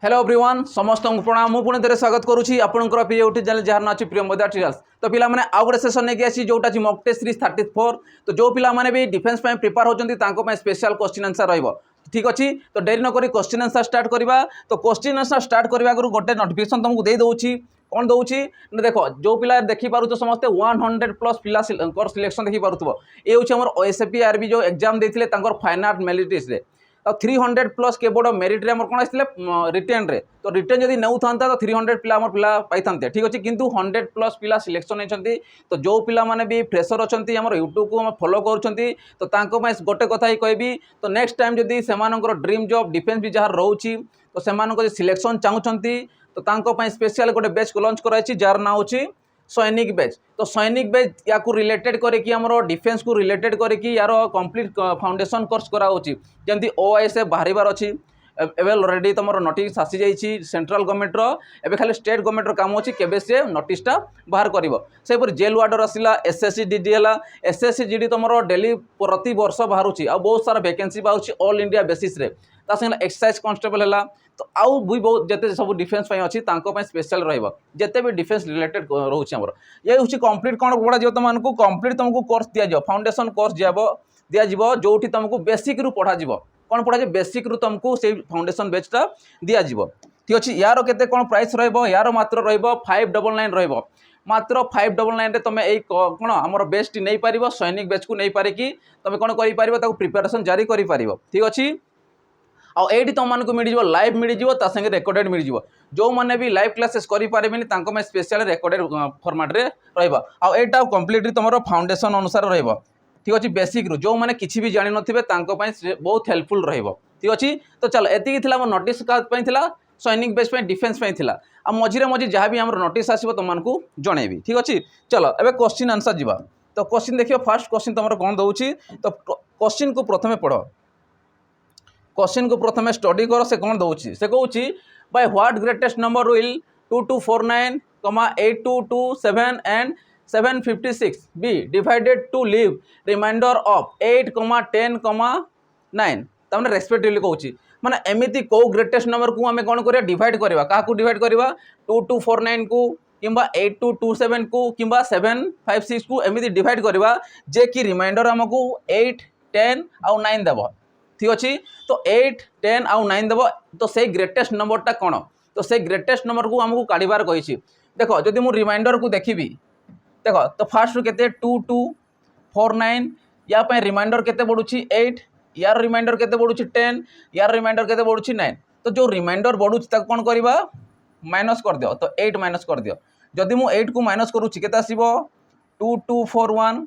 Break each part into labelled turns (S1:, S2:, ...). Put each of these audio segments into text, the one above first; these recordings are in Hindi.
S1: हेलो एवरीवन समस्त प्रणाम मु पुणी थे स्वागत करुँची आपंकर प्रिय यूट्यूब चैनल जार ना अच्छी प्रिय मदा ट्रियल्स तो पिला माने आउ गोटे सेसन नहीं आसी जोटा मॉक टेस्ट सीरीज 34 तो जो पिला माने भी डिफेंस प्रिपेयर होती स्पेशल क्वेश्चन आंसर रहिबो ठीक अच्छी तो डेरी नक क्वेश्चन आंसर स्टार्ट करवा तो क्वेश्चन आंसर स्टार्ट करने आगु गोटे नोटिफिकेशन तुमको दे दूची कौन दूची देख जो पिला देखी पारुछ समस्ते 100+ पिला सिलेक्शन देखी पारुथबो ये होची हमर ओएसएपी आरबी जो एग्जाम देथिले तांकर फाइन आर्ट मेरिट रे तो 300+ केवल मेरिट रे कौन आसते रिटर्न रे तो रिटर्न जदि नौ था तो 300 पिला पाई था ठीक अच्छे किंतु 100+ पिला सिलेक्शन होती तो जो पिला माने भी फ्रेशर अच्छा यूट्यूब को फॉलो कर तो गोटे कथा ही कहबी तो नेक्स्ट टाइम जदि से ड्रीम जॉब डिफेंस भी जहाँ रोचे तो से सिलेक्शन चाहूँगी तो स्पेशल गोटे बैच लॉन्च कराई जार ना हो सैनिक बैच तो सैनिक बैच या रिलेटेड करके आमर डिफेंस को रिलेटेड करके यार कंप्लीट फाउंडेशन कोर्स कराऊँगी जमी ओआईएसएफ बाहर अच्छी एवं ऑलरेडी तुम नोटिस आसी जाइए सेंट्रल गवर्नमेंट एवं खाली स्टेट गवर्नमेंट काम अच्छी केबे से नोटिसटा बाहर कर जेल वार्डर आसला एसएससी जीडी है एसएससी जीडी तुम डेली प्रति वर्ष बाहर आ बहुत सारा वैकेंसी बाहर ऑल इंडिया बेसिस रे एक्सरसाइज कांस्टेबल है तो आउ भी बहुत जिते सब डिफेंस अच्छी स्पेशल रते भी डिफेंस रिलेटेड रोचे आमर ये हूँ कंप्लीट कौन पढ़ा तुमको कंप्लीट तुमको कोर्स दिया फाउंडेशन कोर्स दिया जो तुमको बेसिक रू पढ़ा कौन पढ़ा बेसिक रू तुमको से फाउंडेशन बैचटा दिज्व ठीक अच्छे यार केते कौन प्राइस यार मात्र 599 मात्र 599 तुम यही कौन आमर बेस्ट नहीं पार सैनिक बैच को नहीं पारिकी तुम कौन कर प्रिपेरेसन जारी कर ठीक अच्छे आईटी तुमको मिल लाइव मिल संगे रेकर्डेड मिल जो मैंने भी लाइव क्लासेस करें स्पेशल रेकर्डेड फॉर्मेट रे रहा कंप्लीटली तुम फाउंडेशन अनुसार रहा ठीक अच्छे बेसिक रू जो मैंने किसी भी जान नथिबे बहुत हेल्पफुल रहिबो ठीक अच्छे तो चलो एति मोर नोटिस का सैनिक बेच डिफेंस थी मझे मझे जहाँ भी आम नोटिस आसो तुमको जनइबी ठीक अच्छे चलो एवं क्वेश्चन आंसर जा तो क्वेश्चन देखिए फास्ट क्वेश्चन तुम कौन दूसरी तो क्वेश्चन को प्रथम पढ़ क्वेश्चन को प्रथम स्टडी कर से कौन दूसरी से कहूँ by what greatest number will 2249, 8227 and 756 be divided to leave reminder of 8, 10, 9 तमें रेस्पेक्टिवली कहूँ माने एमती कौ ग्रेटेस्ट नंबर को आम कौन करा डिवाइड करवा क्या डिवाइड करवा 2249 को किंबा 8227 को किंबा 756 को एमती डिवाइड करवा जे कि रिमाइंडर आमको 8, 10 और 9 देव ठीक अच्छे तो 8, 10 और 9 देव तो से ग्रेटेस्ट नंबरटा कौन तो से ग्रेटेस्ट नंबर को आमको काढ़ार कही देख जदि मु रिमाइंडर को देखी देख तो फास्ट केते 2249 या रिमाइंडर केते बढ़ुची 8 यार रिमाइंडर केते बढ़ुची 10 यार रिमाइंडर केते बढ़ुची 9 तो जो रिमाइंडर बढ़ुची ताको कौन करवा माइनस कर दियो तो 8 माइनस कर दियो जदि मु 8 को माइनस करूची केते आसीबो 2241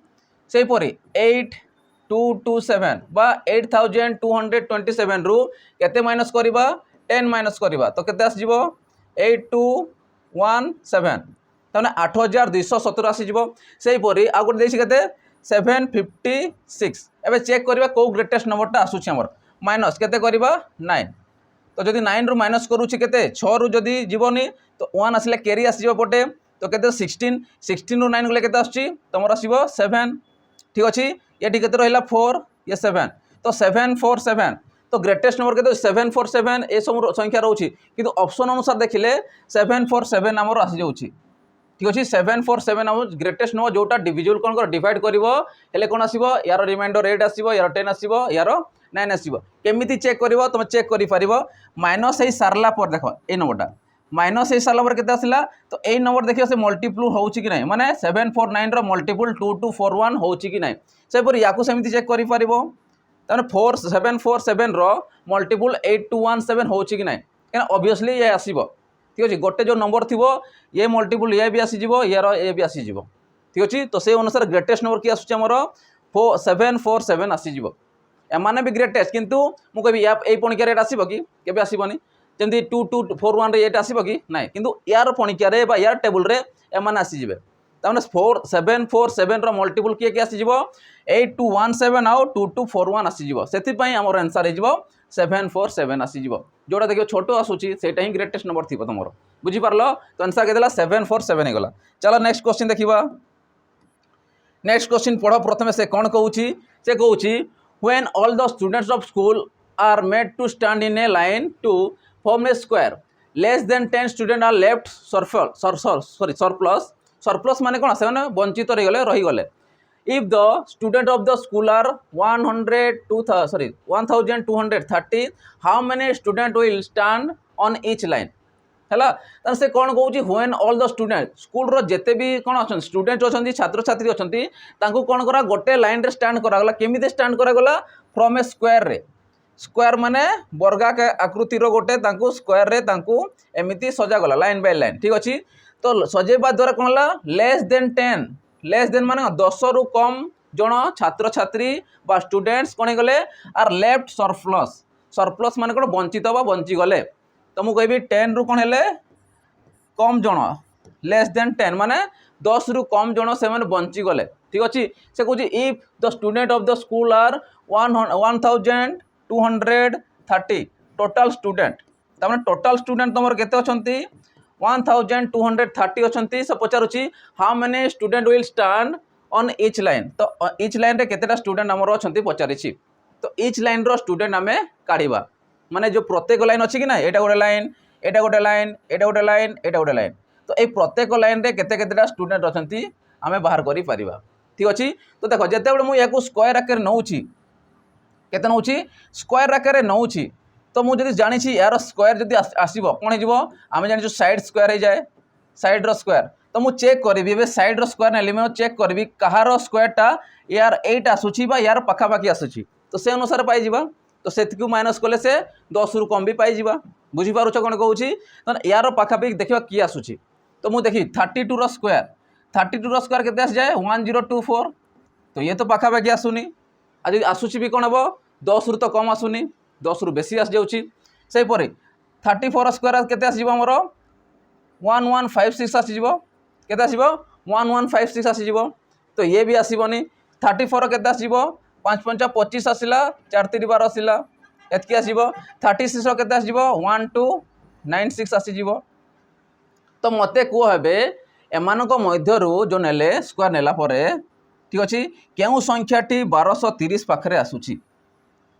S1: से परी 8227 बा 8227 रु केते माइनस करवा 10 माइनस करवा तो केते आसीबो 8217 तने 8217 आसीबो सेही परी आ गोटे देछि केते 756 एबे चेक करबा को ग्रेटेस्ट नंबरटा आसुछि हमर माइनस केते करबा 9 तो जदि 9 रु माइनस करूछि केते 6 रु जदि जीवनी तो 1 आसिले कैरी आसीबो पटे तो केते 16 रु 9 गले केते आसुछि तमर आसीबो 7 ठीक अछि एठी केते रहला 4 ये 7 तो 747 तो ग्रेटेस्ट नंबर केते 747 ए सब संख्या रहउछि किंतु ऑप्शन अनुसार देखिले 747 नंबर आसी जाउछि ठीक अच्छे 747 आम ग्रेटेस्ट नंबर जोटा डिविजुअल कौन कर डिवाइड कर कौन आसो यार रिमाइंडर 8 आसो यार 10 आसो यार 9 आसो केमी चेक कर तुम चेक कर माइनस हो सारा पर देख ये नंबरटा माइनस हो सारा के आसला तो यही नंबर देखिए से मल्टीप्ल हो कि ना माने 749 मल्टीप्ल 2241 हो कि ना सेपरी या सेमती चेक कर 747 मल्टीप्ल 8217 हो कि ना क्या ऑब्वियसली ये आसो ठीक अच्छे गोटे जो नंबर थी ये मल्टीपल ये भी आसीज यार ये भी आसीज ठीक अच्छे तो से अनुसार ग्रेटेस्ट नंबर कि आसमर 747 आसीज एमाने भी ग्रेटेस्ट किंतु मुझे यही पणिकार रेट आसो कि केबे आसबनी जमी 2241 रेट आसो कि ना किंतु यार पणिकार यार टेबुल रे एमाने आसीजे तमें 747 मल्टीपल किए कि आसीज 8217 आउ 2241 आसीज से आमर आंसर हो 747 आसीज जोटा देखिए छोट आसूसी से ही ग्रेटेस्ट नंबर थी तुम बुझीपार तो आंसर के 747 होगा चलो नेक्स्ट क्वेश्चन देखा नेक्स्ट क्वेश्चन पढ़ प्रथम से कौन कहूँ से कहूँ when all the students of school are made to stand in a line to from a square less than 10 student are left surplus surplus माने कोन से माने वंचित रही गले if the student of the school are 1230 how many student will stand on each line हैला से कौन कहूँ when all the student school रो जेते भी कौन अच्छा स्टूडेंट अच्छा छात्र छात्री अच्छा कौन करा गोटे लाइन रे स्टैंड करागला केमी स्टैंड करागला फ्रॉम ए स्क्वायर रे स्क्वायर माने वर्गा के आकृतिर गोटे स्क्वायर रे एमती सजागला लाइन बाय लाइन ठीक अच्छे तो सजेबा द्वारा कौन है लेस देन 10 लेस देन माने 10 रु कम जन छात्र छात्री बा स्टूडेंट्स कौन गले आर लेफ्ट सरप्लस सरप्लस माने कौन वंचित बा बंची गले तो मुझे कहबी 10 रु कौन है कम जन लेस देन 10 माने 10 रु कम जन से माने बंची गले ठीक अच्छे से कहूँ if the student of the school are 1230 total student तमें टोटाल स्टूडेंट तुम केते अछंती 1230 अछंती से पचारुची how many student will stand on each line तो ईच लाइन रे केतेटा स्टूडेंट हमर अछंती पचारिछि तो ईच लाइन रो स्टूडेंट आमे काढिबा माने जो प्रत्येक लाइन अच्छी कि ना एटा गोटे लाइन एटा गोटे लाइन एटा गोटे लाइन एटा गोटे लाइन तो ये प्रत्येक लाइन रे केते केतेटा स्टूडेंट अछंती आमे बाहर करि परिबा ठीक अछि तो देखो जेते बेले मु याकू स्क्वायर आकार नउछि केते नउछि स्क्वायर आकार नउछि तो मुझे जानी यार स्क्वायर जब आसो कौन हो आम जानी साइड स्क्वायर हो जाए साइड रो स्क्वायर तो मुझे चेक करी साइड रो स्क्वायर ना मैं चेक करी कहार स्क्वायरटा यार 8 आसूची यार पखापाखि आसूची तो से अनुसार पाई तो से माइनस कले से 10 रु कम भी पाई बुझीपार कौन कहूँ यार पखापाखि देखा किए आसूची तो मुझे देखी 32 रो स्क्वायर केते आस जाए 1024 तो ये तो पखापाखि आसुनी आज आसूची भी कौन हम 10 रु तो कम आसुनी 10 रु बेसी आस जाउची से परे 34 स्क्वायर केते आसीबो हमर 1156 आसीबो केते आसीबो 1156 आसीबो तो ये भी आसीबोनी 34 केते आसीबो 5 5 25 आसीला 4 3 12 आसीला एतकी आसीबो 36 केते आसीबो 1296 आसीबो तो मते को हेबे एमानको मध्यरु जो नेले स्क्वायर नेला परे ठीक अछि केउ संख्याटी 1230 पाखरे आसुची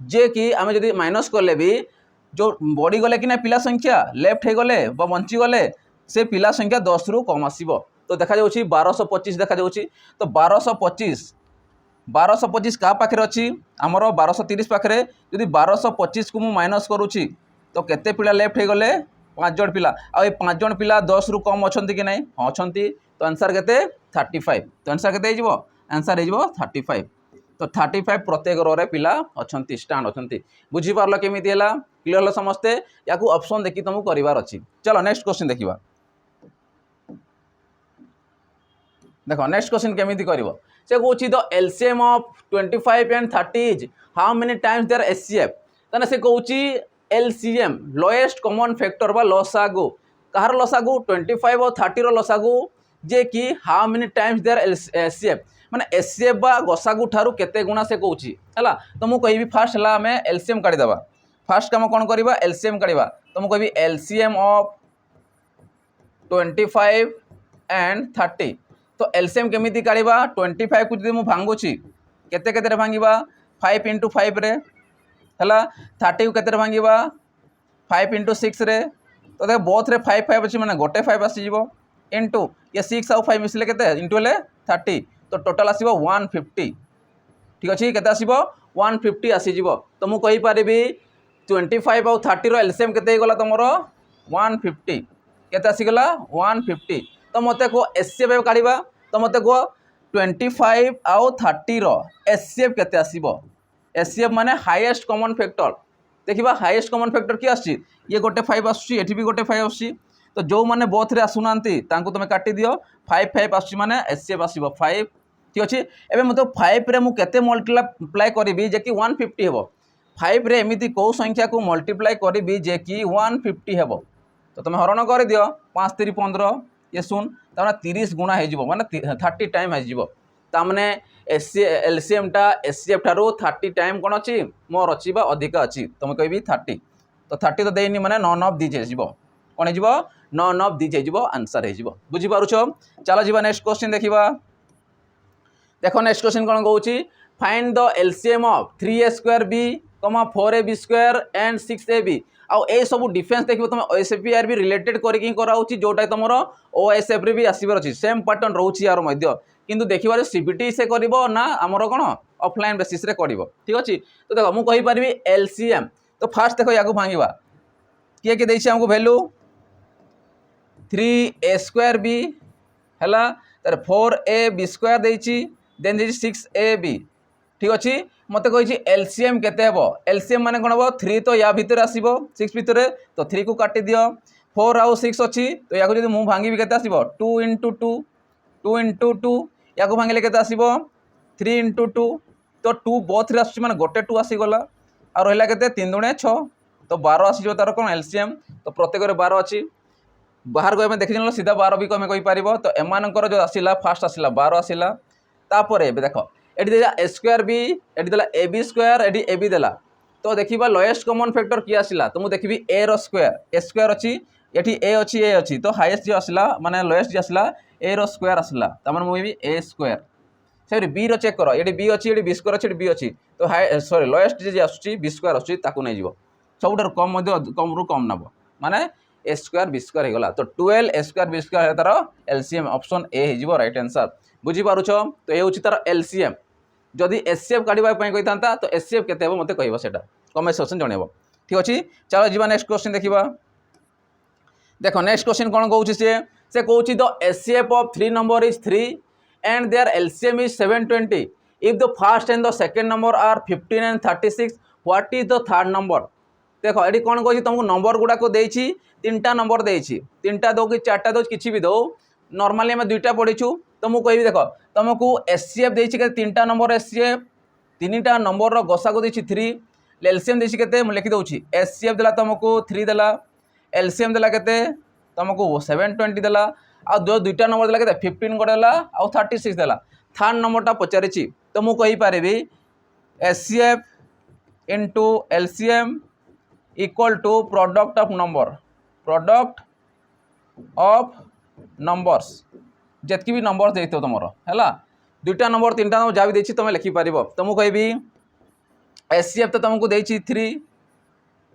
S1: जे कि आम जब माइनस कले भी जो बढ़ी गले कि ना पिला संख्या लेफ्ट हो गले बंची गले से पिला संख्या 10 रु कम आसीबो तो देखा जाउची 1225 देखा जाउची तो 1225 का पाखरे अच्छी आमर 1230 पाखरे यदि 1225 को मु माइनस करूची तो केते पिला लेफ्ट हो गले 5 जण पिला आ 5 जण पिला 10 रु कम अछंती कि नहीं अछंती तो आंसर केते 35 तो आंसर केते हो आंसर हो 35 तो 35 प्रत्येक रो रे पिला अछंती स्टैंड अछंती बुझी पारलो केमिति हला क्लियर हला समस्ते याकू ऑप्शन देखि तुमु करिवार अछि चलो नेक्स्ट क्वेश्चन देखिबा देखो नेक्स्ट क्वेश्चन केमिति करिवो से कहूँ the LCM of 25 and 30 is how many times their HCF तने से कहूँ एलसीएम लोएस्ट कॉमन फैक्टर बा लसागु कहार लसागु 25 और 30 रो लसागु जे कि how many times their HCF माने एचसीएफ बा गसागु ठारू केते गुणा से कहूँ है तो मुझे कहबी फास्ट है आम एलसीएम काढ़ीदेवा फास्ट कम कौन करवा एलसीएम काढ़ा तो मुझे कहबी एलसीएम ऑफ 25 एंड 30 तो एलसीएम केमिति काढ़ा 25 को जब मुझे भांगुची केते केते भांगा 5 इंटू 5 रे है 30 को केते भांगा 5 इंटू 6 रे तो देख बोथ रे 5 5 अच्छी मैंने गोटे 5 आसीज इंटू ये 6 आउ 5 मिसले केते इंटू ले 30 तो टोटाल आसीबो 150 ठीक अच्छे केते आसीबो 150 आसीजिवो तो मु कहि परिबी 25 और 30 रो एलसीएम केते गला तमरो 150 केते आसीगला 150 तो मते को एचसीएफ काढिबा तो मते को 25 और 30 रो एचसीएफ केते आसीबो एचसीएफ माने हाईएस्ट कॉमन फैक्टर देखिबा हाईएस्ट कॉमन फैक्टर की आसी ये गोटे 5 आसी एठी भी गोटे 5 आसी तो जो मैंने बोथ रे आसुनांती तांको तुम काटी दियो 5 5 आसी माने एचसीएफ आसीबो 5 ठीक अच्छे एबे मते 5 रे मु केते मल्टीप्लाई करबी जे कि 150 हेबो 5 रे एमिति को संख्या को मल्टीप्लाई करबी जे कि 150 हेबो तो तुम हरण कर दियो 5 3 15 ये सुन ताना 30 गुणा हे जिवो माने 30 टाइम हे जिवो तामने एलसीएम टा एचसीएफ ठारो 30 टाइम कोन अछि मोर अछि बा अधिक अछि तुम कहबी 30 तो 30 तो देनी माने नॉन ऑफ दीजे जिवो कोन जिवो नॉन ऑफ दीजे जिवो आंसर हे जिवो बुझी पारुछो चलो जिवो नेक्स्ट क्वेश्चन देखिबा देखो नेक्स्ट क्वेश्चन कौन कहूँ find the LCM of 3a² b, 4ab² and 6ab आउ ए सब डिफेन्स देखिए तुम ओएसएफआर भी रिलेटेड करके कराऊँगी जोटा तुम ओएसएफ भी आसबार अच्छी सेम पैटर्न रोच यार मध्य किंतु देखिए सीबीटी से कर ना आमर कौन ऑफलाइन बेसिस रे कर ठीक अच्छे। तो देख मुझे कहीपरि एलसीएम तो फास्ट देख या भांगा किए किए देती आमको भैल्यू 3a² b है तार 4ab² देती देन 6ab ठीक अच्छे। मत कही एलसीएम केते हेबो एलसीएम माने कौन हम 3 तो या भितर आसो 6 भितर तो 3 को काटी दियो 4 आउ 6 अच्छी तो या जो मुझे भांगी के 2 इंटू 2 2 इंटू 2 या भांगे के 3 इंटू 2 तो 2 बोथ रे आस गोटे 2 आसीगला आ रहा के 3 दूणे 6 तो 12 आसीज तार कौन एलसीएम तो प्रत्येक 12 अच्छी बाहर को देखी सीधा 12 भी कमें कहीपर तो एमानकर जो आसला फास्ट आसला 12 आसला तापर देख एटी देला a² b एटी देला ab² एटी ab देला तो देखिबा लोएस्ट कॉमन फैक्टर किए आसला तो मुझे देखी a रो स्क्वायर a² अच्छी एटी a अच्छी तो हाईएस्ट जो आसला माने लोएस्ट जो आसला a रो स्क्वायर आसला तमन मुझे a² से बी रो चेक कर ये बी अच्छी ये b² अच्छी बी अच्छी तो हाई सॉरी लोएस्ट जे आसुची b² आसुची ताकू नहीं जीवो सबुठार कम कम रु कम नब माने a² b² होगला तो 12 a² b² तार एलसीएम ऑप्शन ए हो राइट आंसर बुझीपारुछ। तो ये हूँ तार एलसीएम जदि एचसीएफ काढ़ा कही था तो एचसीएफ केते मत कह सेटा कमेंट सेक्शन जनइब ठीक अच्छे। चलो जी नेक्स्ट क्वेश्चन देखा देख नेक्स्ट क्वेश्चन कौन कौन से कौन the HCF of 3 number is 3 and their LCM is 720 if the first and the second number are 15 and 36 what is the third number. देख ये कौन कह तुमको नंबर गुड़ाक देती 3टा नंबर देती 3टा दो कि 4टा दो कि भी दो नॉर्मली आम 2टा पढ़ीचु तो मुझे कहि देख तुमको एचसीएफ देती 3टा नंबर एचसीएफ 3टा नंबर गसा को देती 3 एलसीएम देती के लिखी दूसरी एचसीएफ देला तुमको 3 देला एलसीएम देला के तुमको 720 देला आ 2टा नंबर देला के 15 को देला आ 36 देला थर्ड नंबरटा पचारि तो मुझे कहीपरि HCF into LCM equal to product of numbers जितकी भी नंबर देते तुम है 2टा नंबर 3टा नंबर जहाँ भी देती तुम लिखिपर तो मुझे कहि एचसीएफ तो तुमको देती 3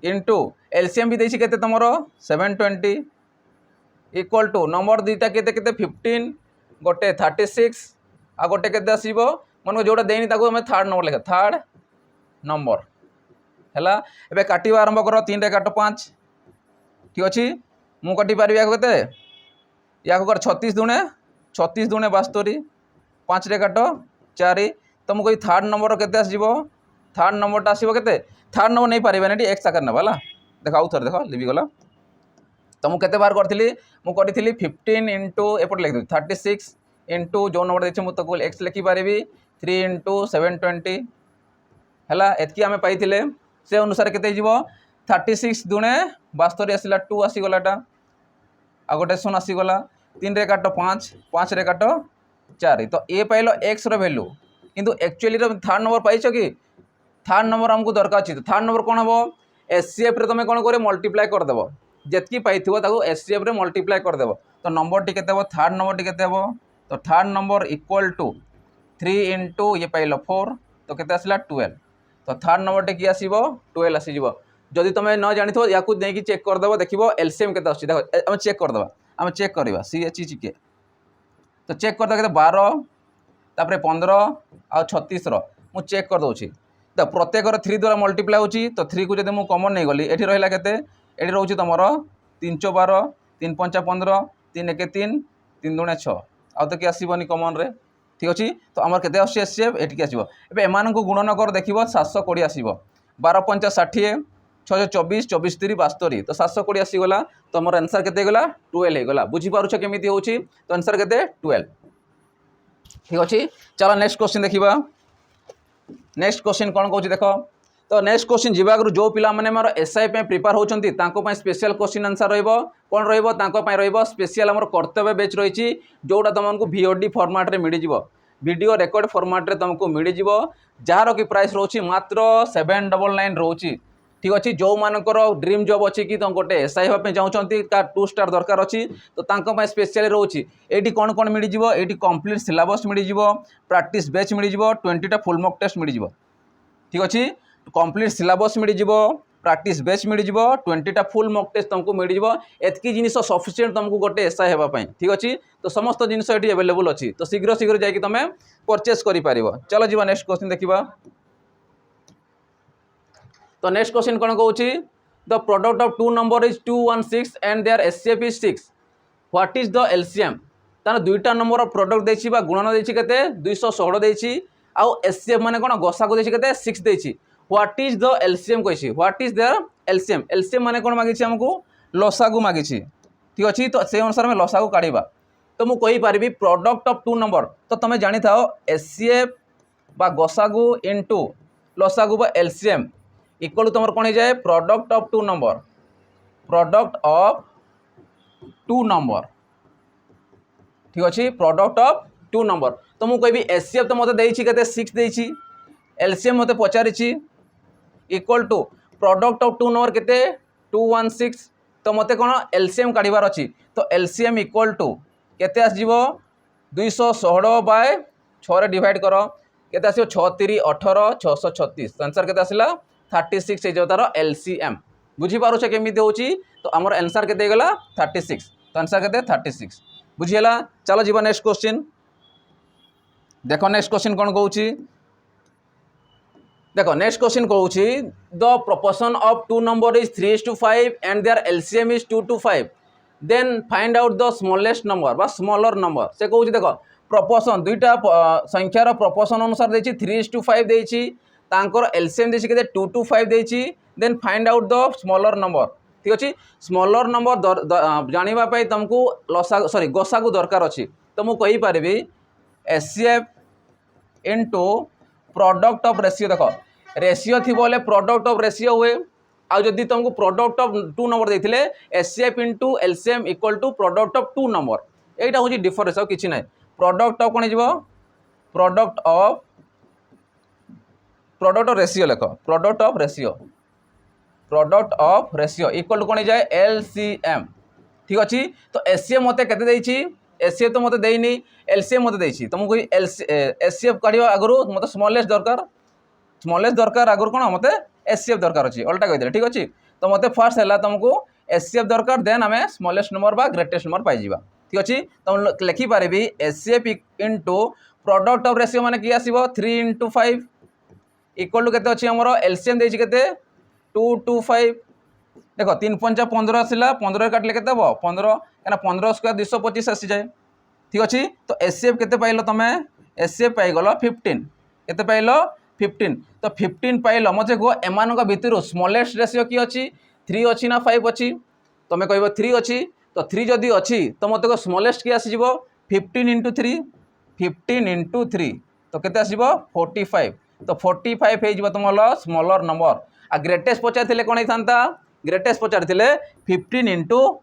S1: इंटू एलसीएम भी देती के तुम 720 इक्वल टू नंबर 2टा के 15 गोटे 36 आ गोटे के आसो मन जोटा देनी थर्ड नंबर लिखा थर्ड नंबर है एबे काटिबा आरंभ कर 3 रे काट 5 ठीक अच्छे मु काटी पारि या कर 36 दूणे 72 5 रे काट 4 तो मुझे थर्ड नंबर के थर्ड नंबरटा आसो के थर्ड नंबर नहीं पारे ना एक्स आकार ना देख आउ थे देख लिभिगला तो मुझे बाहर करी 15 इंटू एपटे लिखी 36 इंटू जो नंबर देखिए मुझे एक्स लिखिपारि 3 इंटू 720 है एतकी आम पाई से अनुसार के 36 दूणे 72 आसला 2 आसीगलाटा आ गोटे 0 आसीगला 3 रे काट 5 5 रे काट 4 तो ये पाइल एक्स वैल्यू किंतु एक्चुअली थर्ड नंबर पाइछ कि थर्ड नंबर हमको दरकार अच्छी तो थर्ड नंबर कौन हम एचसीएफ रे तुम कौन कर मल्टीप्लाई करदेव जितकी पाई एचसीएफ रे मल्टीप्लाई करदेव तो नंबर टी केते थर्ड नंबर टी केते तो third number equal to 3 into ये पाइल 4 तो केते आसला 12 तो थर्ड नंबर टे कि आसो 12 आसीज जदि तुम न जानी या चेक करदेव देख एलसीएम के आम चेक करदे आम चेक करवा CH के तो चेक करदे 12 तापर 15 आ 36 मु चेक कर दूसरी तो प्रत्येक 3 द्वारा मल्टीप्लाई होची तो 3 को जब मुझे कमन नहीं गली ये रहा के रोचे तुम 3 × 12 3 × 5 = 15 3 × 1 = 3 3 × 2 = 6 आउ तो कि आसबनी कमन रे ठीक अच्छे तो आम के एचसीएफ एटिक आसो एम गुणन कर देख 720 आसो 12 × 5 = 60 6 × 24 24 × 3 = 72 तो 720 आसीगला तो मोर आंसर के 12 होगा बुझीपारुछ केमी हो तो आंसर के 12 ठीक अच्छे। चलो नेक्स्ट क्वेश्चन देखा नेक्स्ट क्वेश्चन कौन कौन देख तो नेक्स्ट क्वेश्चन जी आगु जो पिला माने मोर एसआई प्रिपेयर होती स्पेशल क्वेश्चन आंसर रहिबो कौन रहिबो स्पेशल आमर कर्तव्य बैच रही जोटा तुमको VOD फॉर्मेट रे मिल जिवो वीडियो रिकॉर्ड फॉर्मेट रे तुमको मिल जिवो जार कि प्राइस रोची मात्र 799 रोची ठीक अच्छे जो मानकर ड्रीम जॉब अच्छी कि तुम गोटे एसआई हाँपे चाहते 2 स्टार दरकार अच्छी तो स्पेशल रोची ये कौन कौन मिल जिवो ये कंप्लीट सिलेबस मिल जिवो प्रैक्टिस बैच मिल जिवो 20टा फुल मॉक टेस्ट मिल जिवो ठीक अच्छे कंप्लीट सिलेबस मिल जिवो प्रैक्टिस बेच मिल जाव 20टा फुल मॉक टेस्ट तुमको मिल जाव एतकी जिनिस सफिशिएंट तुमको गोटे एसआई हेबा पई ठीक अछि तो समस्त जिनिस एटी अवेलेबल अछि तो शीघ्र शीघ्र जाई कि तुम परचेस करि पारिबो। चलो जीवा नेक्स्ट क्वेश्चन देखिबा। तो नेक्स्ट क्वेश्चन कोन कहूची the product of two number is 216 and their HCF is 6 what is the LCM तार दुईटा नंबर प्रोडक्ट देछि बा गुणन देछि केते 216 देछि आउ एचसीएफ माने कोन गसा को देछि केते 6 देछि व्हाट इज द एलसीएम कहिछि what is their LCM LCM माने कोन मागिछि हमकु लसागु मागिछि ठीक अछि तो से अनुसार में लसागु काढिबा तो मु कहि पारिबी प्रोडक्ट ऑफ टू नंबर तो तमे जानि थाओ एचसीएफ बा गसागु इनटू लसागु बा एलसीएम इक्वल टू तुम कौन हो जाए प्रोडक्ट ऑफ टू नंबर ठीक अच्छे प्रोडक्ट ऑफ टू नंबर तो मुझे कहबी एचसीएफ तो मत देते 6 देती एलसीएम मत पचारि equal to product of two number केते 216 तो मत कौन एलसीएम काढ़ार अच्छी तो एलसीएम इक्वल टू केते आसजिवो 216 बाय 6 डिवाइड कर केते आसियो 6 3 18 636 तो आंसर केते आसिला 36 हो तार एलसीएम बुझीपारे केमी होची तो आमर आंसर केते गला 36 तो आंसर केते 36 बुझीला। चलो जीवा नेक्स्ट क्वेश्चन देखो नेक्स्ट क्वेश्चन कौन कहूची देखो नेक्स्ट क्वेश्चन कहूची the proportion of two number is 3:5 and their LCM is 2:5 then find out the smallest number बा स्मॉलर नंबर से कहूची देखो प्रोपोर्शन दुईटा संख्यार प्रोपोर्शन अनुसार देछि 3:5 देछि तांकर एलसीएम देछि केते 2:5 देछि then find out the smaller number ठीक अछि स्मॉलर नंबर जानिबा पई तुमको लसा सॉरी गसागु दरकार अछि तो मु कहि पारिबी HCF into product of ratio देखो रेशियो थी बोले प्रोडक्ट ऑफ रेशियो हुए आ जदि तुमको प्रोडक्ट ऑफ टू नंबर देथिले HCF into LCM equal to product of two number एटा होची डिफरेंस आ किछि नै प्रोडक्ट ऑफ कोन जिवो प्रोडक्ट ऑफ रेशियो लेख product of ratio equal to कौन जाए एलसीएम ठीक अच्छी तो एचसीएफ मत के एचसीएफ तो मत देनी एलसीएम मत देछि तो मुझे एचसीएफ काढ़ा आगु मत स्मॉलेस्ट दरकार आगु कौन मत एचसीएफ दरकार अच्छी अल्टा कहीदे ठीक अच्छे तो मत फास्ट है तुमको एचसीएफ दरकार देन आम स्मॉलेस्ट नंबर बा ग्रेटेस्ट नंबर पाइबा ठीक अच्छे तुम लिखिपारि HCF into product of ratio माने कि आसीबो 3:5 इक्वल टू केते अच्छी आमर एलसीएम देछि केते 2:5 देखो 3 5 15 आसला 15 काटले केते हो 15 कना 15 स्क्वायर 225 आसी जाए ठीक अच्छे तो एचसीएफ केते पाइलो तमे एचसीएफ पाई गलो 15 केते पाइलो 15 तो 15 पाइलो मते को एमान का भितर स्मॉलेस्ट रेशियो की अच्छी 3 अच्छी ना 5 अच्छी तमे कहबो 3 अच्छी तो 3 जदी अच्छी तो मते को स्मॉलेस्ट की आसी जिवो 15 × 3 तो केते आसीबो 45 तो 45 हो तुम स्मॉलर नंबर आ ग्रेटेस्ट पचार कौन होता ग्रेटेस्ट पचार 15 ×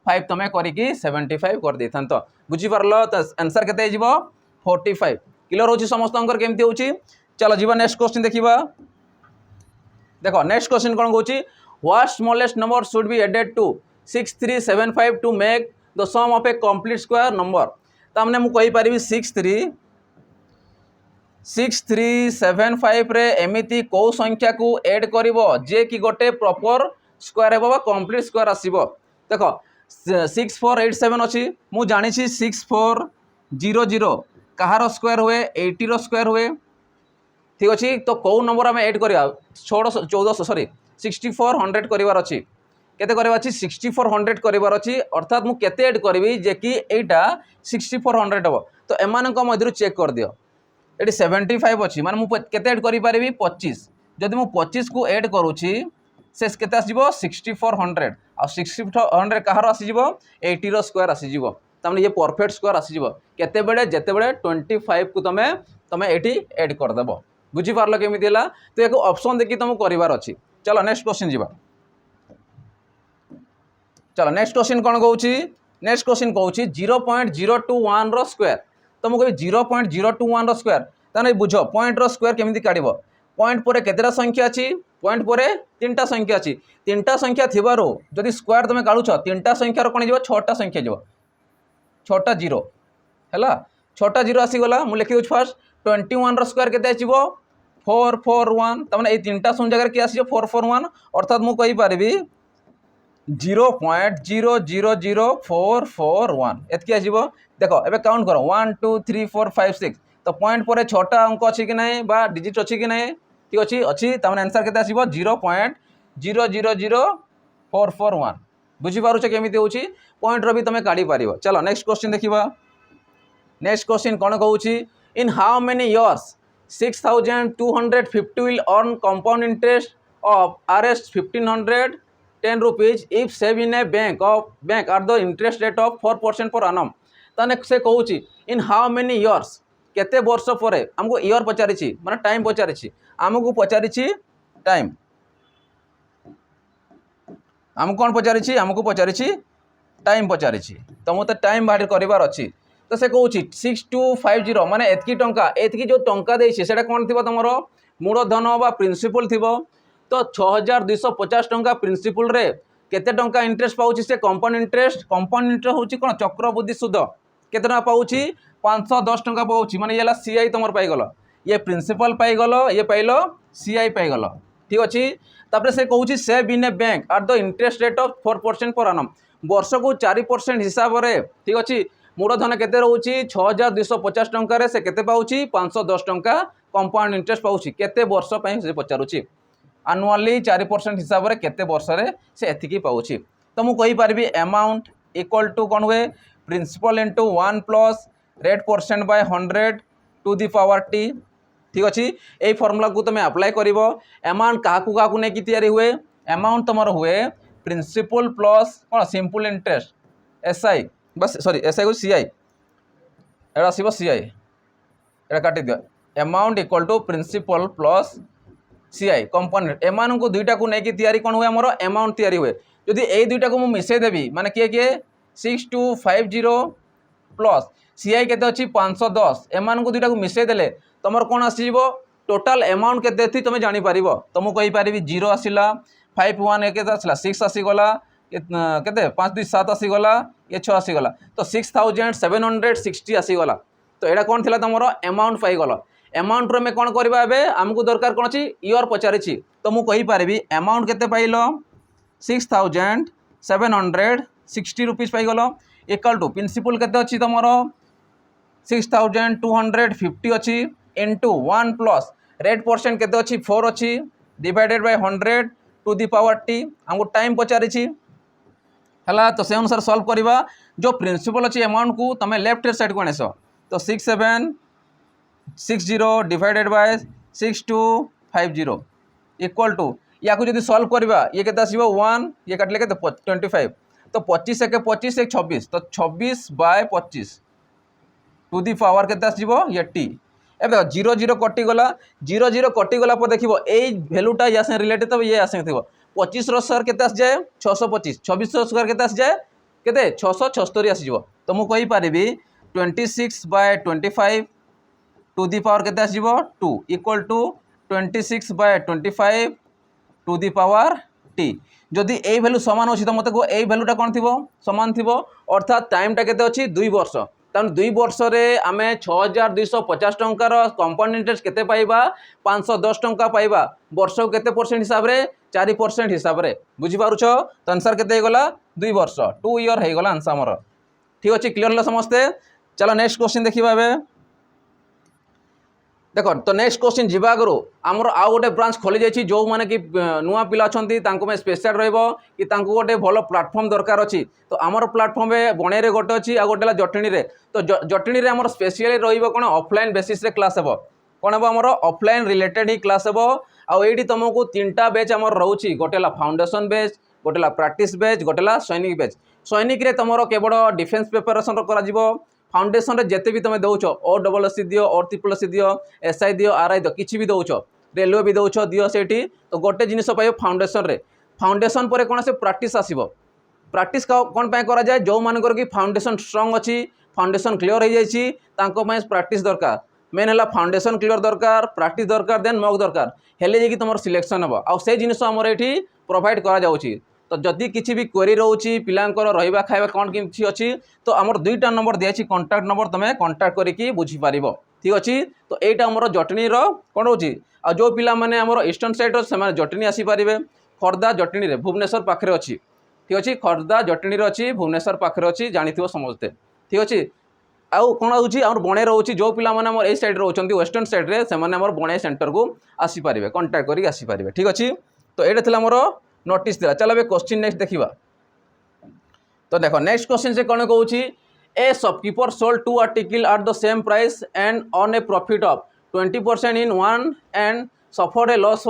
S1: 5 तुम करके 75 कर दे था बुझीपार तो आंसर केते 45 क्लियर होची समस्त केमती होची। चलो जीवा नेक्स्ट क्वेश्चन देखिबा देखो नेक्स्ट क्वेश्चन कौन कहूची what smallest number should be added to 6375 to make the sum of a complete square number तामने मु कहि पारिबी 6375 रे एमिति को संख्या को ऐड करिवो जे कि गोटे प्रॉपर स्क्वायर हेबो बा कंप्लीट स्क्वायर आसीबो देखो 6487 अछि मु जानि छी 6400 कहार स्क्वायर हुए 80 रो स्क्वायर हुए ठीक अछि तो को नंबर हम ऐड करिया 1400 सॉरी 6400 करिवार अछि केते करिवार अछि 6400 करिवार अछि अर्थात मु केते ऐड करबी जे कि एटा 6400 हबो तो एमान को मध्यरु चेक कर दियो ये 75 अच्छी माने मुझे केते ऐड करि पारिबी 25 जदि मु 25 को ऐड करूची से केते आसीबो 6400 आ 6400 कहार आसीजिवो 80 रो स्क्वायर आसीजिवो तामने ये परफेक्ट स्क्वायर आसीजिवो केते बेले जेते बेले 25 को तमे एटी ऐड कर देबो बुझी पारलो केमिति हला तो एको ऑप्शन देखि तुम करिवार अछि। चलो नेक्स्ट क्वेश्चन जीवा चलो नेक्स्ट क्वेश्चन कोन कहूची नेक्स्ट क्वेश्चन कहूची 0.021 रो स्क्वायर तो मुझे 0.021 रो स्क्वायर ताने बुझो पॉइंट रो स्क्वायर केमिति काढिबो पॉइंट परे केतेटा संख्या अछि पॉइंट परे तीनटा संख्या अछि तीनटा संख्या थिबारो जदि स्क्वायर तमे काढुछ तीनटा संख्या रो कोन जिवो छटा संख्या जिवो छटा जीरो हैला छटा जीरो आसी गला मु लिखि दोछ फर्स्ट 21 रो स्क्वायर केते आछिबो 441 तमाने ये तीनटा शून्य जगह किए आसी 441 अर्थात मु कहि पारिबी 0.000441 एतकी आसीबो। देखो एबे काउंट करो 1 2 3 4 5 6 तो पॉइंट पर 6टा अंक अच्छी कि नहीं बा डिजिट अच्छी कि नहीं ठीक अच्छी अच्छी तमाने आंसर केते आसीबो 0.000441 बुझी पारुछ केमिति होची पॉइंट रो भी तमे काढी पारिबो। चलो नेक्स्ट क्वेश्चन देखिबा। नेक्स्ट क्वेश्चन कौन कहूँ in how many years 6250 will earn compound interest of Rs 1510 rupees if save in a bank at the interest rate of 4% per annum। ताने से कहूँ इन हाउ मेनी इयर्स केते वर्ष पर आमको इयर पचारि माने टाइम पचारि आमको पचारि टाइम आमको कौन पचारि आमको पचारि टाइम पचारि तो मत टाइम बाहर करार अच्छी तो से कहूँ 6250 माने एतकी टंका एतकी जो टंका देछि सेटा कौन थी तुम मूलधन बा प्रिंसिपल थी तो 6250 टंका प्रिंसिपल रे केते टंका इंटरेस्ट पाउछि से कंपाउंड इंटरेस्ट होछि कोन चक्रवृद्धि सूद केते टंका पाउछि 510 टंका पाउछि माने ये सीआई तुम पाइगल ये प्रिंसिपल पाइगल ये पाइल सीआई पाइगल ठीक अच्छी। तापर से कहूँ save in A bank at the interest rate of 4% पर annum वर्ष को 4% हिसाब से ठीक अच्छी मूलधन केते रोची 6250 टंका से केते पाउछि 510 टंका कंपाउंड इंटरेस्ट पाउछि केते वर्ष पई से पचारुछि एनुअली 4% हिसाब से केते वर्ष रे से एथिकी पाउछि तो मु कहि पारबी अमाउंट इक्वल टू कोन हुए principal into 1 plus rate percent by 100 to the power t ठीक अच्छी। यही फॉर्मूला को तुम अप्लाई करिवो अमाउंट काकू नहीं कि तैयारी हुए अमाउंट तुमर हुए प्रिंसिपल प्लस कौन सिंपल इंटरेस्ट एसआई बस सॉरी एसआई को सीआई एटा आसीबो सीआई एटा काटी दियो amount equal to principal plus CI component एमान को दुईटा को नहीं तैयारी कौन हुए आमर अमाउंट तैयारी हुए जदि ए दुईटा को मिसई देवी माने किए किए 6250 प्लस सीआई केते अछि 510 एमान को दुईटा को मिसई देले तुमर कौन आसीबो टोटल अमाउंट केते थी तुम जानि पारिबो तो मु कहि पारिबी 0 आसिला 51 केते आसिला 6 आसीगला केते 5 2 7 आसीगला ये 6 आसीगला तो 6760 आसीगला तो एटा कौन थिला तुमर अमाउंट पाइगल अमाउंट रे में कौन करबा एबे हमकु दरकार कौन अछि ईयर पचारिछि तो मु कहि पारिबी अमाउंट केते पाइलो 6760 रुपीस पाइगल इक्वल टू प्रिंसिपल केते अछि तुमर 6250 अच्छी इंटू 1 प्लस रेट परसेंट केते अच्छी 4 अच्छी divided by 100 to the power t हमको टाइम पचारि है तो से अनुसार सॉल्व करवा जो प्रिंसिपल अच्छी अमाउंट को तुम लेफ्ट साइड को आस तो 6760 डिवाइडेड बाय 6250 इक्वल टू या जब सॉल्व करवा ये केते आसीबो 1 ये काटले केते 25 तो 25 एक 25 एक 26 तो 26 बाय 25 टू दी पावर केते आसीबो ये टी ए देखो 0 0 कटिगला 0 0 कटिगला पर देखिबो ए वैल्यूटा या से रिलेटेड तब ये आसे थिबो 25 रो स्क्वायर केते आस जाए 625 26 रो स्क्वायर केते आस जाए केते 676 आसी जिवो तो मु कहि पारिबी 26 बाय 25 टू दी पावर केते आसीबो 2 equal to 26 by 25 to the power t जदि ए वैल्यू समान अछि त मते को ए वैल्यूटा कोन थिबो समान थिबो अर्थात टाइमटा केते अछि 2 वर्ष तमें 2 वर्ष में आम 6250 टंकार कंपाउंड इंटरेस्ट केते पाइबा 510 टंका पाइबा वर्ष को केते परसेंट हिसाब रे 4% हिसाब रे बुझी पारुछ तो आंसर केते गला 2 वर्ष 2 ईयर हे गला आंसर हमर ठीक अछि क्लियर ल समझते। चलो नेक्स्ट क्वेश्चन देखिबा बे देखो तो नेक्स्ट क्वेश्चन जीवा आगु आमर आउ गोटे ब्रांच खोली जाइए जो मैंने कि नुआ पिला अच्छा स्पेशल रही गोटे भल प्लाटफर्म दरकार अच्छी तो आमर प्लाटफर्म बणई गोटे अच्छी आ गोटे जटणी रे तो जटणी रे आमर स्पेशली रही कौन ऑफलाइन बेसिस रे क्लास हे कौन हम आमर ऑफलाइन रिलेटेड ही क्लास हे आईटी तुमको 3टा बैच आमर रोचे गोटे फाउंडेशन बैच गोटे प्रैक्टिस बैच गोटे सैनिक बैच सैनिक रे तुम केवल डिफेन्स प्रिपरेशन कर फाउंडेशन रे जेते भी तुम दौच OSS दियो OSS दियो SI दियो RI दियो किसी भी दौच रेलवे भी दौच दियो से तो गोटे जिनिस पाइब फाउंडेशन रे फाउंडेशन पर कौन से प्रैक्टिस आसीबो प्रैक्टिस कौन पाए करा जाए जो मानकर कि फाउंडेशन स्ट्रांग अच्छी फाउंडेशन क्लियर हो जाइए प्रैक्टिस दरकार मेन है फाउंडेशन क्लियर दरकार प्रैक्टिस दरकार देन मॉक दरकार हेले जे कि तुम सिलेक्शन हे आउ से जिनिस आमर ये प्रोवाइड करा जाउची तो जदि किसी भी क्वेरी रोची पिलांकर रहिबा खाइबा कौन किछि अछि तो आमर 2टा नंबर दिया कांटेक्ट नंबर तुम कांटेक्ट करिकी बुझी पारिबो। ठीक अच्छे। तो यहाँ आमर जटनी कौन रोचे आ जो पिला माने आमर ईस्टर्न साइड से जटनी आसीपारे खर्दा जटनी रे भुवनेश्वर पाखे अच्छी ठीक अच्छे खर्दा जटनी अच्छी भुवनेश्वर पाखे अच्छी जानी समस्ते ठीक अच्छे। आउ कौन होची आम बणे रोचे जो पिला माने आमर ए साइड रोचंती वेस्टर्न साइड रे से माने आमर बणे सेंटर को आसीपारे कांटेक्ट करी आसीपारे ठीक अच्छे। तो ये थिला आमर नोटिस थिला। चलो क्वेश्चन नेक्स्ट देखिबा। तो देखो नेक्स्ट क्वेश्चन से कौन कहूँ ए shopkeeper sold 2 article at the same price and on A profit of 20% in one and suffered A loss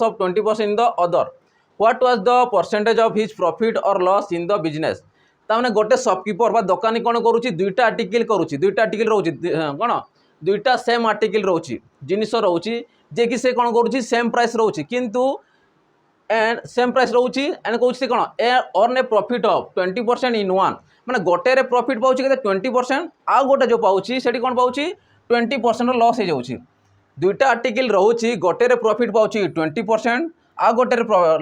S1: of 20% in the other what was the percentage of his profit और लॉस इन द बिजनेस। ताने गोटे शॉपकीपर बा दुकानी कौन करुच्ची दुईटा आर्टिकल करुच्ची दुईटा आर्टिकल रोची कौन दुईटा सेम आर्टिकल रोची जिनिस रोची जे कि से कौन करुच्ची सेम प्राइस रोची किंतु एंड सेम प्राइस रोची एंड कौन कौन earn A profit of 20% in one माने गोटे प्रॉफिट पाउची के 20% आ गोटे जो पाउची सेठी कौन पाउची 20% लॉस हो जाउची। दुईटा आर्टिकल रोची गोटे प्रॉफिट पाउची 20% आ गोटे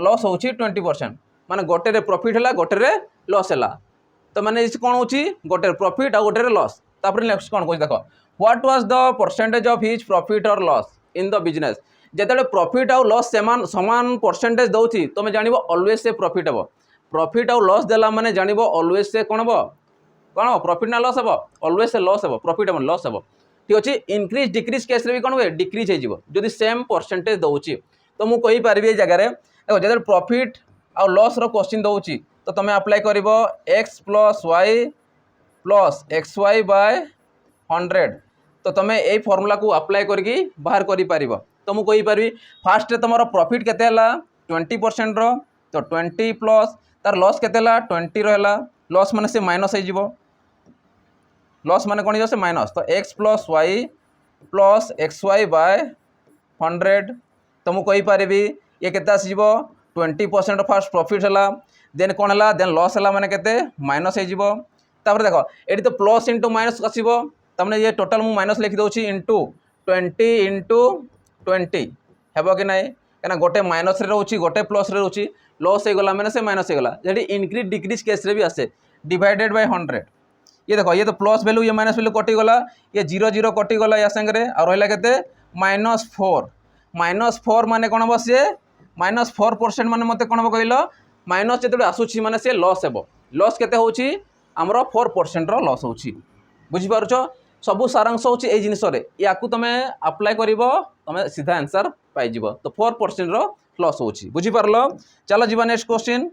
S1: लॉस होची 20% माने गोटे प्रॉफिट है गोटे लॉस है। तो माने कौन होची गोटे प्रॉफिट आ गोटे लॉस। तापर नेक्स्ट कौन कहूँ देखो what was the percentage of his profit और लॉस इन द बिजनेस। जेते प्रॉफिट आउ लॉस समान परसेंटेज दौची तुम जान ऑलवेज से प्रॉफिट हे प्रॉफिट आउ लॉस देला माने जान ऑलवेज से कौन हम कौन प्रॉफिट ना लॉस हे ऑलवेज से लॉस हे प्रॉफिट हम लॉस हे ठीक अच्छे। इंक्रीज डिक्रीज केस भी कौन हुए डिक्रीज हो सेम परसेंटेज दौची। तो मुझे कहीपरि जगह देखो जो प्रॉफिट आउ लॉस क्वेश्चन दौची तो तुम अप्लाई कर x plus y plus x y by 100 तो तुम यही फर्मूला को अप्लाई करके बाहर कर। तो मुझे कहीपरि फास्ट तुम प्रॉफिट केते 20% तो 20 प्लस तार लॉस केते 20 रहा लॉस माने से माइनस हो लॉस माने कौन से माइनस तो x plus y plus x y by 100 तो मुझे कहीपरि ये केते आसीबो 20% फास्ट प्रॉफिट है देन कौन है देन लॉस है माने केते माइनस हो। देखो ये तो प्लस इंटू माइनस आसो तमने ये टोटाल मुझे माइनस लिखी दूसरी इंटू 20 हेब कि ना कहीं गोटे माइनस रोचे गोटे प्लस रोचे लॉस होगा मैंने से माइनस होगा जी इनक्रीज डिक्रीज केस भी आसे डिवाइडेड बाय 100 ये देखो ये तो प्लस वैल्यू ये माइनस वैल्यू कटिगला ये 0 0 कटिगला या सागर आ रहा के -4 माने कौन हम सी -4% माने मत कौन हम कहल माइनस जो आसूसी माने सी लॉस हे लॉस केते होची आमर 4% लॉस होची बुझीपार सबू सारांश होची ए जिनिस रे या तुम अप्लाई कर तुम सीधा आंसर पाइज तो 4% लॉस होची बुझीपार। चलो जीवा नेक्स्ट क्वेश्चन।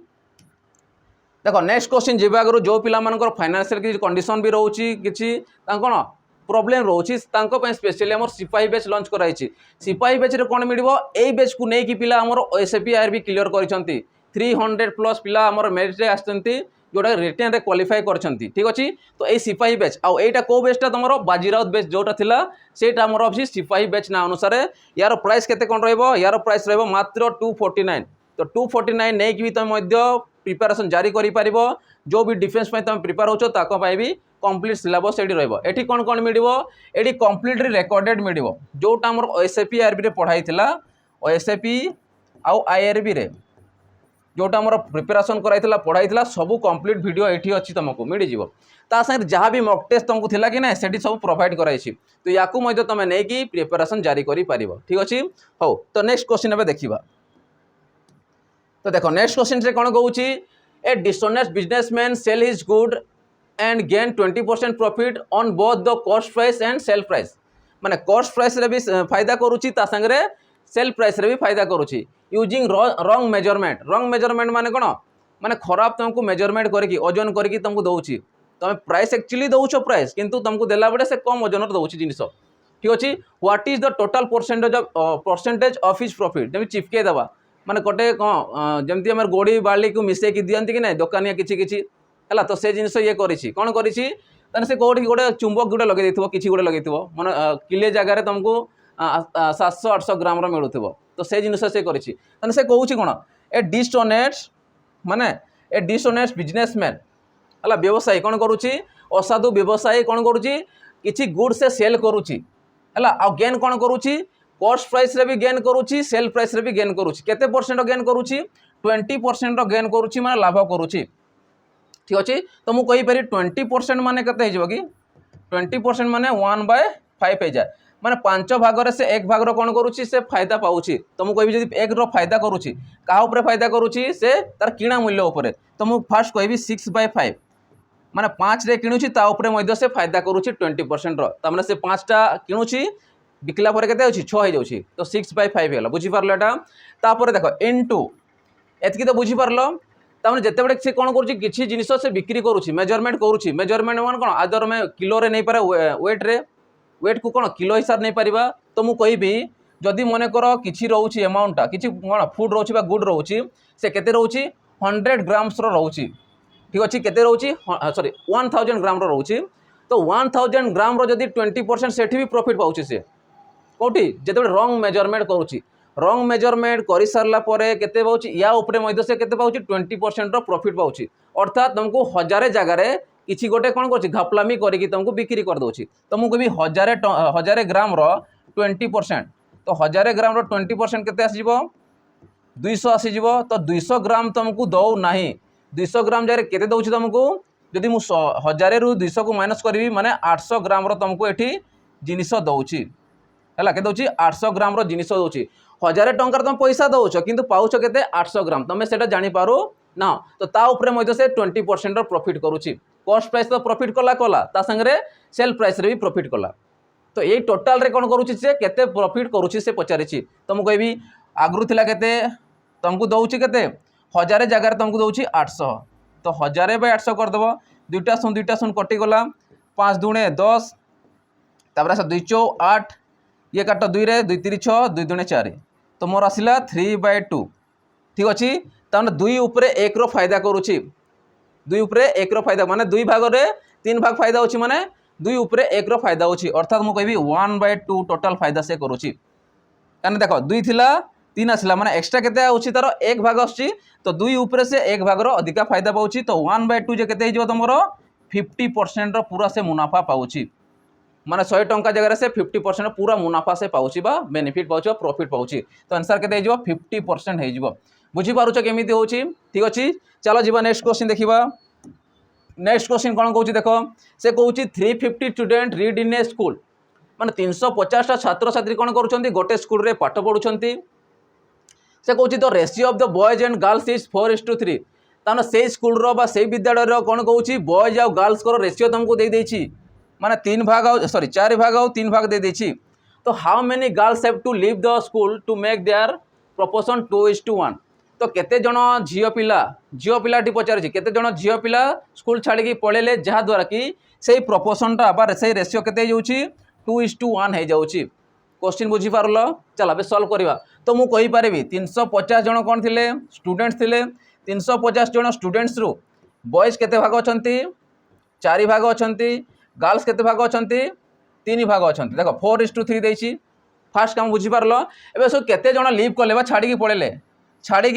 S1: देखो नेक्स्ट क्वेश्चन जी आगे जो पिला फाइनेंशियल किसी कंडीशन भी रोची किसी कौन प्रॉब्लम रोची स्पेशली आम सिपाही बैच लॉन्च कराई सिपाही बैच रे कौन मिल यही बैच को लेकिन पिला आमर एसएपी आरबी क्लियर कर 300 प्लस पिला आमर मेरिट रे आसचंती जोटा रिटेन रे क्वालिफाई करछंती ठीक अच्छे। तो ये सिपाही बैच आउ एटा को बैचटा तुम बाजीराउत बैच जोटा थिला सेटा आमर अछि सिपाही बैच ना अनुसार यार प्राइस केते कोन रहबो यार प्राइस रहबो मात्र 249 तो 249 नै कि तुम प्रिपरेशन जारी करि पारिबो जो भी डिफेंस में तुम प्रिपेयर होचो ताको पाई भी कंप्लीट सिलेबस एडी रहबो एठी कोन कोन मिडिबो एडी कंप्लीटली रिकॉर्डेड मिडिबो जोटा हमर एसएपी आरबी रे पढ़ाई थिला एसएपी आउ आईआरबी रे जोटा हमर प्रिपरेशन कराइथिला पढ़ाई सबू कंप्लीट वीडियो एठी अछि तुमको मिल जिवो ता संगे जहाँ भी मॉक टेस्ट तुमको थिला कि ना सेठी सब प्रोवाइड कराइछि तो याकू मध्य तुम नै कि प्रिपरेशन जारी करि पारिबो ठीक अछि। हो तो नेक्स्ट क्वेश्चन एबे देखिबा। तो देखो नेक्स्ट क्वेश्चन से कौन कहूँ ए dishonest businessman sell his good and gain 20% profit on both the cost price and sale price माने कॉस्ट प्राइस रे भी फायदा करुच्ची ता संगे सेल प्राइस रे भी फायदा करुच्ची यूजिंग रॉन्ग मेजरमेंट माने कौन माने खराब तुमको मेजरमेंट करके ओजन करके तुमको दौची तुम प्राइस एक्चुअली दौच प्राइस किंतु तुमको देला बेले से कम ओजन दौची जिनिस ठीक अच्छे। What is the total percentage of his profit जब चिपके दबा माने गोटे कौन जमती आम गोड़ी बाली को मिसेकी दिखती कि ना दुकानिया किसी है तो से जिनिस ये कौन करी से कौटी गोटे चुंबक गोटे लगे किसी गोटे लगे मैंने किले जगार तुमको 700-800 ग्राम मिलू तो से जिनिस से करी से कहूँ कौन ए डिसऑनेस्ट माने ए डिसऑनेस्ट बिजनेसमैन है व्यवसायी कौन करुच्ची असाधु व्यवसायी कौन करुच्ची किसी गुड से सेल करुच्ची है आ गेन कौन करुच्ची कॉस्ट प्राइस रे भी गेन करुच्ची सेल प्राइस रे भी गेन करुच्ची केते परसेंट गेन करुच्ची 20% गेन करुच्ची माने लाभ करुच्ची ठीक अच्छे। तो मुझे कहीपरि 20% माने केते हो कि 20% माने 1/5 5 हो जाए माने 5 भाग से 1 भाग कौन करुच्ची से फायदा पाऊँगी। तो मुझे कहबी जब 1 फायदा करुच्ची क्या फायदा करुच्ची से तार किणा मूल्य उपर। तो मुझे फास्ट कहबी 6/5 माने 5 रे किणुची ता उपरे मध्य से फायदा करुच्ची 20% तार से 5टा किणुची बिकला पर केते अछि 6 हो जाउछि। तो 6/5 होला बुझी पारलो एटा। तापर देखो इनटू एतकी तो बुझी पारलो तामने जेते बडे से कोन करूछि किछि जिनिस से बिक्री करूछि मेजरमेंट करूछि मेजरमेंट मान कोन आदर में किलो रे नै पारे वेट को कोन किलो हिसाब नै परिबा। तो मु कहबी जदि मने करो किछि रहउछि अमाउंटटा किछि कोन फूड रहउछि बा गुड रहउछि से केते रहउछि 100 ग्राम्स रो रहउछि ठीक अछि केते रहउछि सॉरी 1000 ग्राम रो रहउछि। तो 1000 ग्राम रो जदि 20% सेठी भी प्रॉफिट पाउछि से कोठी जेते रंग मेजरमेंट करूछि रंग मेजरमेंट कर सारा पर केते पाउछि या उपरे मध्य से केते पाउछि 20% रो प्रॉफिट पाउछि। अर्थात तुमको 1000 जगार किछि गोटे कोन करछि घपलामी करिकि तुमको बिक्री कर दोछि। तो मु कहबी 1000 ग्राम रो 20% तो 1000 ग्राम रो 20% केते आसीबो 200 आसीजिवो। तो 200 ग्राम तुमको दौ नाही 200 ग्राम जगह केते दउछि तुमको जदि मु 1000 रु 200 को माइनस करबी माने 800 ग्राम रो तुमको एठी जिनिस दउछि है के दउछि 800 ग्राम रो जिनिस दउछि 1000 टंकार तुम पैसा दउछ किंतु पाउछ केते 800 ग्राम तुम सेटा जानि पारो ना। तो ता उपरे मध्य से 20% रो प्रॉफिट करूछि कॉस्ट प्राइस तो प्रॉफिट कला ता संगे सेल प्राइस रे भी प्रॉफिट कला। तो ये टोटाल रे कोन करूछि से केते प्रॉफिट करूछि से पचारिछि। तो मु कहबी आगरु थिला केते तुमको दउछि केते 1000 जगह तुमको दउछि 800 तो 1000/800 कर दबो दुईटा शून कटि गला 5 दूणे 10 तापर 2 चौ 8 ये काट 2 रे 2 3 6 2 दूणे 4 तो मोर आसिला 3/2 ठीक अछि। ताने 2 उपरे 1 रो फायदा करूछि 2 उपरे 1 रो फायदा माने 2 भाग रे 3 भाग फायदा होछि माने 2 उपरे 1 रो फायदा होछि अर्थात मु कहबी 1/2 टोटल फायदा से करूछि। काने देखो 2 थिला 3 आसिला माने एक्स्ट्रा केते होछि तारो 1 भाग आछि तो 2 उपरे से 1 भाग रो अधिका फायदा पाउछि। तो 1/2 जे केते हिजो तमरो 50% रो पूरा से मुनाफा पाउछि माने 100 टंका जगह से 50% पूरा मुनाफा से पाउछि बा बेनिफिट पाउछि प्रॉफिट पाउछि। तो आंसर केते हिजो 50% हिजो बुझी पारुछ केमिति होछि ठीक अछि। चलो जीवा नेक्स्ट क्वेश्चन देखिबा। नेक्स्ट क्वेश्चन कोन कहूछि देखो से कहूछि 350 student read in A school माने 350 टा छात्र छात्री कोन करूछंती गोटे स्कूल रे पाठ पढुछंती से कहूछि the ratio of the boys and girls is 4:3 तानो से स्कूल रो बा से विद्यालय रो कोन कहूछि बॉयज आ गर्ल्स को रेशियो तुमको दे देछि माने 3 भाग सॉरी 4 भाग और 3 भाग दे देछि। तो how many girls have to leave the school to make their proportion 2:1 तो केते जण झियो पिलाटी पचारिछि केते जण झियो पिला स्कूल छाड़ी की पळेले जहा द्वारा कि सेही प्रोपोर्शनटा बा सेही रेशियो केते जाउछि 2:1 हे जाउछि। क्वेश्चन बुझी पारलो चला बे सॉल्व करबा। तो मु कहि पारेबी 350 जण कोन थिले स्टूडेंट्स थिले 350 जण स्टूडेंट्स रु बॉयज केते भाग अछंती 4 भाग अछंती गर्ल्स केते भाग अछंती 3 भाग अछंती देखो 4:3 देछि। फास्ट काम बुझी पारलो एबे सो केते जण लीव करले बा छाड़ी की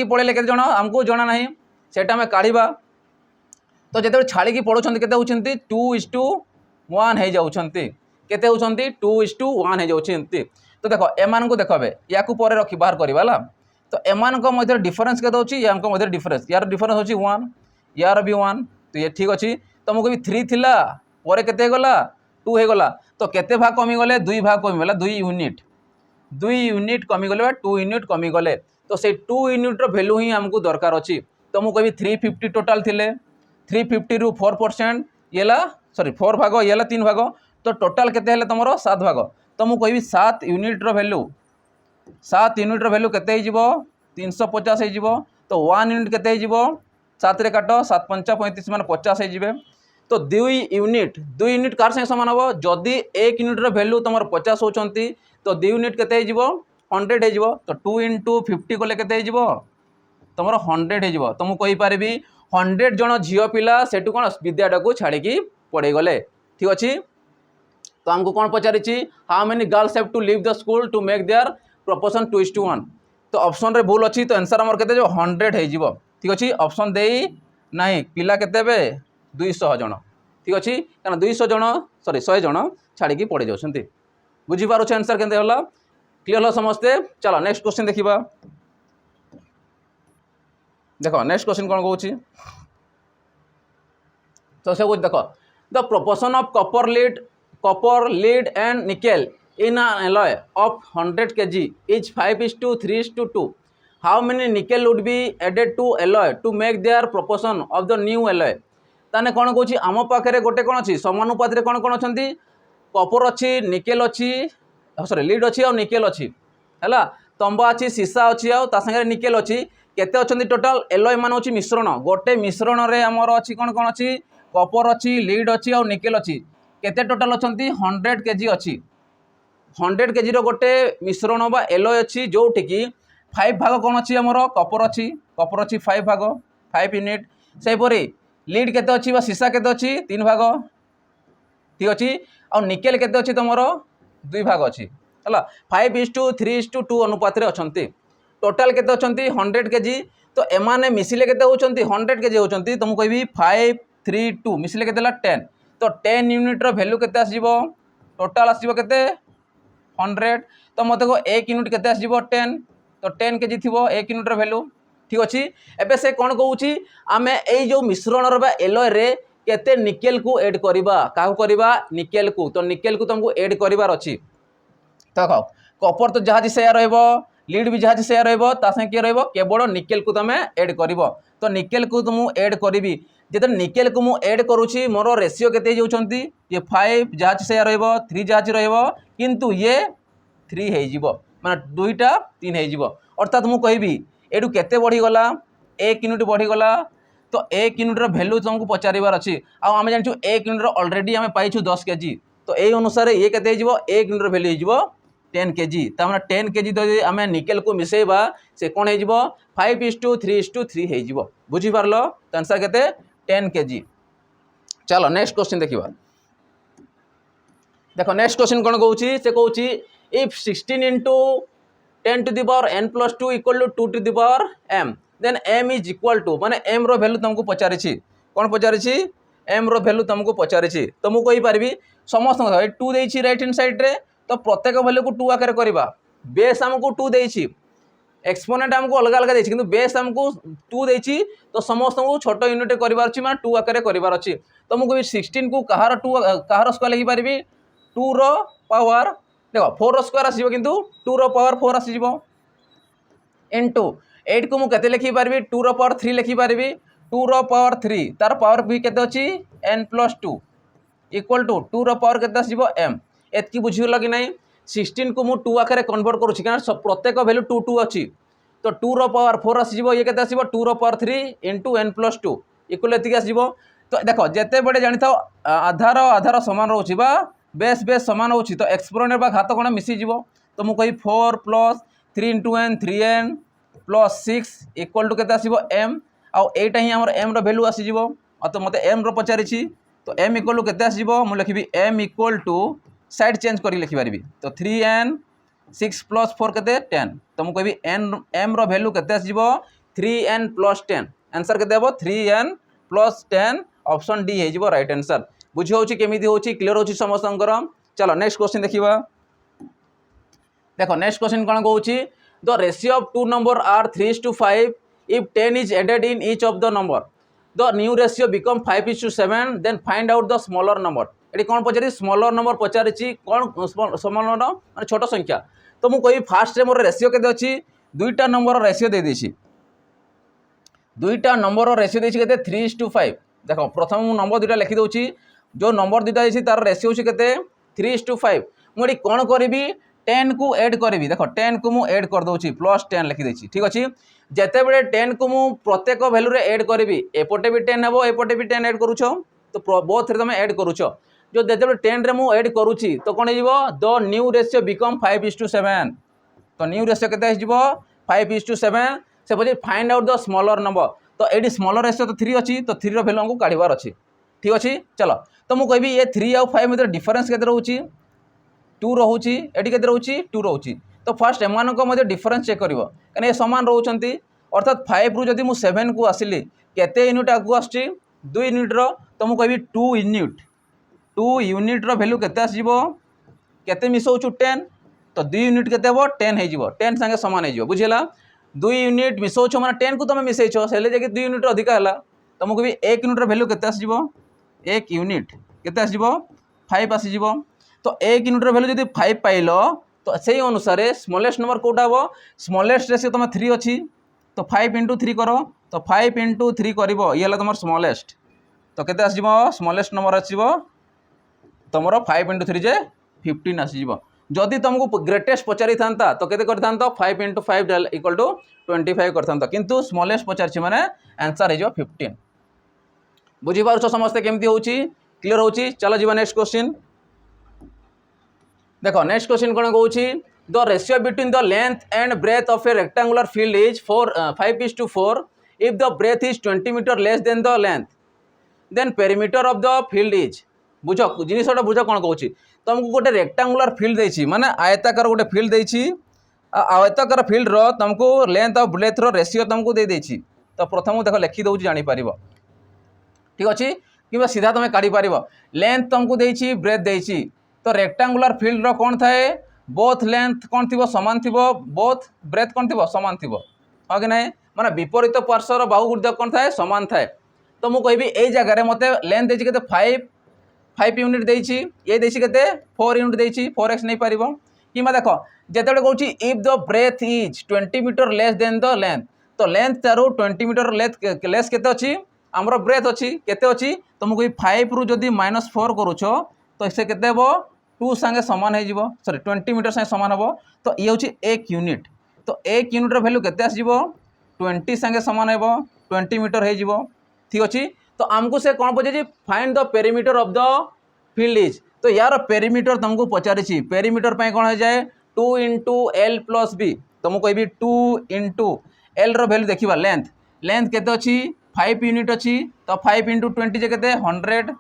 S1: पळेले केते जण हमको जणा नाही सेटा हम काढिबा। तो जेते छाड़ी की पढुछंती केते होछंती 2:1 हे जाउछंती केते होछंती 2:1 हे जाउछंती। तो देखो एमान को देखबे या को परे रखि बाहर करबाला तो एमान को मध्य डिफरेंस केते होछि या को मध्य डिफरेंस यार डिफरेंस होछि 1 यार भी 1 तो ये ठीक अछि। तो मु कहबी 3 थिला परे केते गला 2 हे गला तो केते भाग कमी गले 2 भाग कमी गला 2 यूनिट कमी गले 2 यूनिट कमी गले। तो से 2 यूनिट रो वैल्यू ही हमको दरकार अछि। तो मु कहबी 350 टोटल थिले 350 रु 4% येला सॉरी 4 भाग येला 3 भाग तो टोटल केते हेले तमरो 7 भाग। तो मु कहबी 7 यूनिट रो वैल्यू केते हिजिवो 350 हिजिवो। तो 1 यूनिट केते हिजिवो 7 रे काटो 7 5 35 माने 50 हिजिबे। तो 2 यूनिट कार संगे समान हो जदि 1 यूनिट रो वैल्यू तमर 50 होचंती तो 2 यूनिट केते हिजिवो 100 हिजिवो। तो 2 × 50 कोले केते हिजिवो तमर 100 हिजिवो। तो मु कहि पारिबी 100 जण झियो पिला सेटु कोन विद्यालय को छाड़ी की पड़े गले ठीक अछि। तो हमको कौन पचारिछि how many girls have to leave the school to make their proportion 2:1 तो ऑप्शन रे भूल अछि तो आंसर हमर केते जो 100 हे जिवो ठीक अछि। ऑप्शन देई नाही पिला केते बे 200 जण ठीक अछि कारण 200 जण सॉरी 100 जण छाड़ी की पड़े जाउछंती बुझी पारो छ आंसर केते होला क्लियर होला समझते। चलो नेक्स्ट क्वेश्चन देखिबा। देखो नेक्स्ट क्वेश्चन कौन कहूछि तो से कुछ देखो the proportion of copper lead copper, lead and nickel in an alloy of 100 kg is 5:3:2. How many nickel would be added to alloy to make their proportion of the new alloy? ताने कौन कौन आम पाखे गोटे कौन अच्छी समानुपात कौन कौन अच्छा कपर अच्छी निकेल अच्छी सॉरी लीड अच्छी और निकेल अच्छी है तंबा अच्छी सीसा अच्छी आगे निकेल अच्छी केते अच्छा टोटाल एलॉय मान अच्छी मिश्रण गोटे मिश्रण रे आमर अच्छी कौन कौन अच्छी कपर अच्छी लीड अच्छी और निकेल अच्छी केते टोटाल अच्छा 100 kg अच्छी 100 kg गोटे मिश्रण बा एलॉय अच्छी जो कि 5 भाग कौन अच्छी आमर कपर अच्छी 5 भाग 5 यूनिट सेपरी लीड केते अच्छी बा सीसा केते अच्छी 3 भाग ठीक अच्छी आ निकेल केते अच्छी तुम 2 भाग अच्छी है 5:3:2 अनुपात अच्छा टोटाल केते अच्छा 100 kg तो एमाने मिसिले केते होचंती 100 kg होचंती तुमको कहबी 5:3:2 मिसिले केते 10 तो 10 यूनिट रो वैल्यू केते आसीबो टोटाल आसीबो केते 100 तो मते को 1 यूनिट केते आसीबो 10 तो 10 kg थिबो 1 यूनिट रो वैल्यू ठीक अच्छी एबे से कौन कहूँ आम यो मिश्रण एलॉय रे केते निकेल को एड करवा क्या करवा निकेल को तो निकेल को तुमको एड करार अच्छी तो कह कपर तो जहाँ सेया लीड भी जहाँ सेया रही किए केवल निकेल को तुम एड कर तो निकेल को तुम एड करी जो निकेल को मुझे एड करुँची मोर रेसीओ केते होती ये 5 जहाँ सेया 3 जहाँ किंतु ये 3 हो माने 2टा 3 हो अर्थात मुझे कहबी एडू केते बढ़ीगला 1 यूनिट बढ़ीगला तो 1 यूनिट वैल्यू तुमको पचार अच्छी आम जानूँ 1 यूनिट ऑलरेडी आम पाइछु 10 kg तो यही अनुसार ये केते 1 यूनिट वैल्यू हो 10 kg तमें 10 kg तो आम निकेल को मिसेबा से कौन हो 5:3:3 हो बुझीपार तो आंसर केते 10 kg। चलो नेक्स्ट क्वेश्चन देखा देखो नेक्स्ट क्वेश्चन कौन कहूँ से कहूँ if 16 × 10 to the power n plus 2 equal to 2 to the power m then m is equal to माने m रो वैल्यू तुमको पचारिछि कौन पचारिछि m रो वैल्यू तुमको पचारिछि तो मु कहि पारबी समस्त 2 देछि राइट हैंड साइड रे तो प्रत्येक वैल्यू को 2 आकार करबा बेस हमको 2 देछि एक्सपोनेंट हमको अलग अलग देछि किंतु बेस हमको 2 देछि तो समस्त को छोट यूनिट करबार अछि माने 2 आकार करबार अछि तो मु कहि 16 को कहार 2 कहार स्क्वायर लिखि पारबी 2 रो पावर देखो 4 स्क्वायर आसीबो किंतु 2 रो पावर 4 आसीबो इनटू 8 को मु केते लिखि पारबी 2 रो पावर 3 लिखि पारबी 2 रो पावर 3 तार पावर भी केते अछि n+2 equal to 2 row power केते आसीबो m एतकी बुझियो कि नहीं 16 को मु 2 आकारे कन्वर्ट करूछि कारण प्रत्येक वैल्यू 2 2 अछि तो 2 रो पावर 4 आसीबो ये केते आसीबो 2 रो पावर 3 इनटू n+2 इक्वल एतकी आसीबो तो देखो जेते बडे जानि थाओ आधार आधार समान रहउछि बा बेस बेस समान होची तो एक्सपोनेंट बा घात कोण मिसी जीवो तो मु कहि 4 + 3 × n 3n + 6 इक्वल टू केते आसीबो m आ एटा ही हमर m रो वैल्यू आसी जीवो तो मते m रो पचारिछि तो m इक्वल टू केते आसी जीवो मु लिखिबी m equal to side change करी लिखि पारिबी तो 3n 6 + 4 केते 10 तो मु कहबी n m रो वैल्यू केते आसी जीवो 3n + 10 आंसर केते हेबो 3n + 10 ऑप्शन डी हे जीवो राइट आंसर बुझी होची केमिति होची क्लियर होची समस्तंकर। चलो नेक्स्ट क्वेश्चन देखिबा देखो नेक्स्ट क्वेश्चन कोन कहूची the ratio of two number are 3:5 if 10 is added in each of the number the new ratio become 5:7 then find out the smaller number एटी कोन पचारि स्मॉलर नंबर पचारिची कोन स्मॉलर नंबर माने छोट संख्या तो मु कहि फास्ट रे मोर रेशियो केते अछि दुईटा नंबर रेशियो दे देछि दुईटा नंबर रेशियो देछि केते 3:5 देखो प्रथम नंबर दुईटा लिखि दउछि जो नंबर दुईटा देछि तार रेशियो होछि केते 3:5 मुडी कोन करबी 10 को ऐड करबी देखो 10 को मु ऐड कर दउछि +10 लिखि देछि ठीक अछि जेते बेले 10 को मु प्रत्येक वैल्यू रे ऐड करबी एपोटे भी 10 हेबो एपोटे भी 10 ऐड करूछो तो बोथ रे तमे ऐड करूछो जो जेते बेले 10 रे मु ऐड करूछि तो कोन हिबो द न्यू रेशियो बिकम 5:7 तो न्यू रेशियो केते हिबो 5:7 से पजे find out the smaller number तो एडी स्मॉलर रेशियो तो 3 अछि तो 3 रो वैल्यू हमको काढिबार अछि ठीक अछि चलो तो मु कहबी ये 3 और 5 मध्ये डिफरेंस केते रहउची 2 रहउची एडी केते रहउची 2 रहउची तो फर्स्ट एमान को मध्ये डिफरेंस चेक करिवो कने समान रहउचंती अर्थात 5 रु जदी मु 7 को आसिली केते यूनिट आगु आछि 2 यूनिट रो तो मु कहबी 2 यूनिट रो वैल्यू केते आसीबो केते मिसौचु 10 तो 2 यूनिट केते हो 10 हे जिवो 10 संगे समान हे जिवो बुझिला 2 यूनिट मिसौचो माने 10 को तमे मिसैछो सेले जे 2 यूनिट अधिक हला तो मु कहबी 1 यूनिट रो वैल्यू केते आसीबो 1 यूनिट केते आसीबो 5 आसीबो तो 1 यूनिट वैल्यू जब 5 पाइल तो से अनुसार स्मॉलेस्ट नंबर कौटा हम स्मॉलेस्ट रेशियो तुम 3 अच्छी तो 5 इंटू 3 कर तो 5 इंटू 3 कर ये तुम स्मॉलेस्ट तो केते आसजिव स्मॉलेस्ट नंबर आसजिव तुम 5 इंटू 3 जे 15 आसजिव जदि तुमको ग्रेटेस्ट पचारि था तो केते करता 5 इंटू 5 इक्वल टू 25 करता किंतु स्मॉलेस्ट पचार माने आंसर हो 15 बुझीपार समस्ते केमती होची क्लियर होची चलो जीवा नेक्स्ट क्वेश्चन देखो नेक्स्ट क्वेश्चन कौन कौन the ratio between the length and breadth of a rectangular field is 5:4 if the breadth is 20 metre less than the length then perimeter of the field is बुझ जिनसा बुझ कौन कौन तुमको गोटे रेक्टेंगुलर फील्ड देछि माने आयताकार गोटे फील्ड देछि आयताकार फील्ड रो तुमको लेंथ और ब्रेथ रो रेशियो तुमको दे देछि तो प्रथम देखो लिखि दउछि जानि पारिबो ठीक अच्छे कि सीधा तुम काढ़ी पार लेंथ तुमको देछि ब्रेथ देछि तो रेक्टेंगुलर फील्ड रो कौन थाए बोथ लेंथ कौन थी सामान थी बोथ ब्रेथ कौन थी सामान थी हाँ कि नहीं माने विपरीत पार्श्वर बाहु गुर्द कौन थाए सामान थाए तो मुझे कहबी ये जगह मत लेंथ देछि केते 5 यूनिट देछि ये देछि केते 4 यूनिट देछि 4x नहीं पार कि देख जिते कौन if the breadth is 20 metre less than the length तो लेंथ तारू 20 मीटर लेस केते अच्छी आमर ब्रेथ अच्छी केते अच्छी तो मुझे 5 रु जदि -4 करुछ तो से केते हे 2 संगे सामान हो सॉरी 20 मीटर संगे सामान हम तो ये हूँ 1 यूनिट तो 1 यूनिट वैल्यू केते आसजिवो 20 संगे सामान हो 20 मीटर हो ठीक अच्छे तो आमको से कौन पचार find the perimeter of the field is तो यार पेरीमीटर तुमको पचारि पेरीमीटर पे कौन हो जाए 2 इंटू एल प्लस बी तो मुझे कहबी 2 इंटू एल वैल्यू देखा लेंथ केते अच्छी 5 यूनिट अच्छी तो 5 इंटू 20 जे केते 100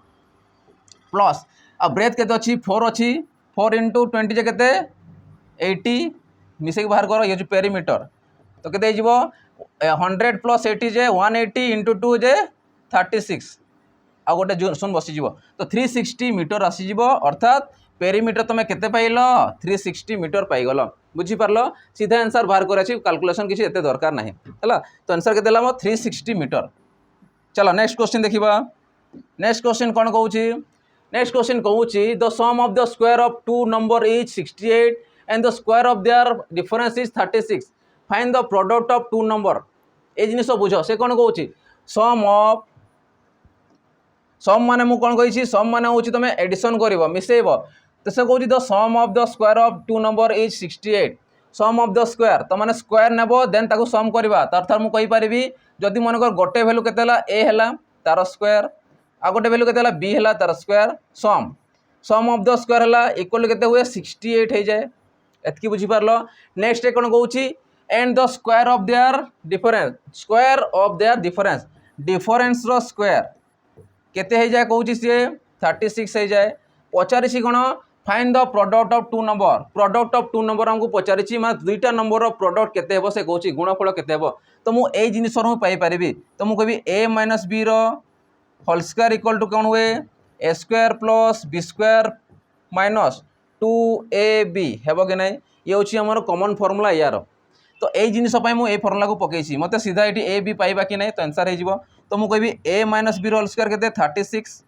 S1: प्लस आ ब्रेथ केते अच्छी 4 अच्छी 4 इंटू 20 जे केते 80 मिसेक बाहर कर ये पेरीमीटर तो केते हो 100 प्लस 80 जे 180 इंटू 2 जे 36 आ गोटे शून बसीज तो 360 मीटर आसीज अर्थात पेरीमीटर तुम केते पाइल 360 मीटर पाइगल बुझीपार सीधा आंसर बाहर कर कैलकुलेशन किसी एते दरकार नहीं है तो आंसर केते 360 मीटर चलो नेक्स्ट क्वेश्चन देखा नेक्स्ट क्वेश्चन कौन कौन नेक्स्ट क्वेश्चन कौन the sum of the square of 2 number is 68 and the square of their difference is 36 find the product of 2 number ये जिनिस बुझ से कौन कौन सम माने मु कौन कही सम माने हूँ तुम एडिशन कर मिसेब तो से कौन the sum of the square of 2 number is 68 sum of the square तो मैंने स्क्वायर नेब देन ताको सम करवा अर्थात मुझे कहीपरि जदि मनकर गोटे भैल्यू केते ए है तार स्क्वायर आ गोटे भैल्यू केते बी है तार square sum of the square है इक्वल केते हुए 68 हो जाए एतकी बुझीपार नेक्स्ट कौन कौन and the square of their difference difference रो स्क्वायर केते हो जाए कौन सी 36 हो जाए पचारि कौन find the product of 2 number हमको पचारि मैं 2टा नंबर प्रोडक्ट केते हे से कौन गुणफल केते हे तो मुझे यही जिनिस पाइपारि तो मुझे कहबी a minus b whole square equal to कौन हुए a square plus b square minus 2ab हेब कि नहीं ये हूँ आम कमन फर्मूला यार तो यही जिनिस मुझे फर्मूला को पकई मत सीधा ये ए बी पाइबा कि नहीं तो आंसर हो तो मुझे कहबी a minus b whole square केते 36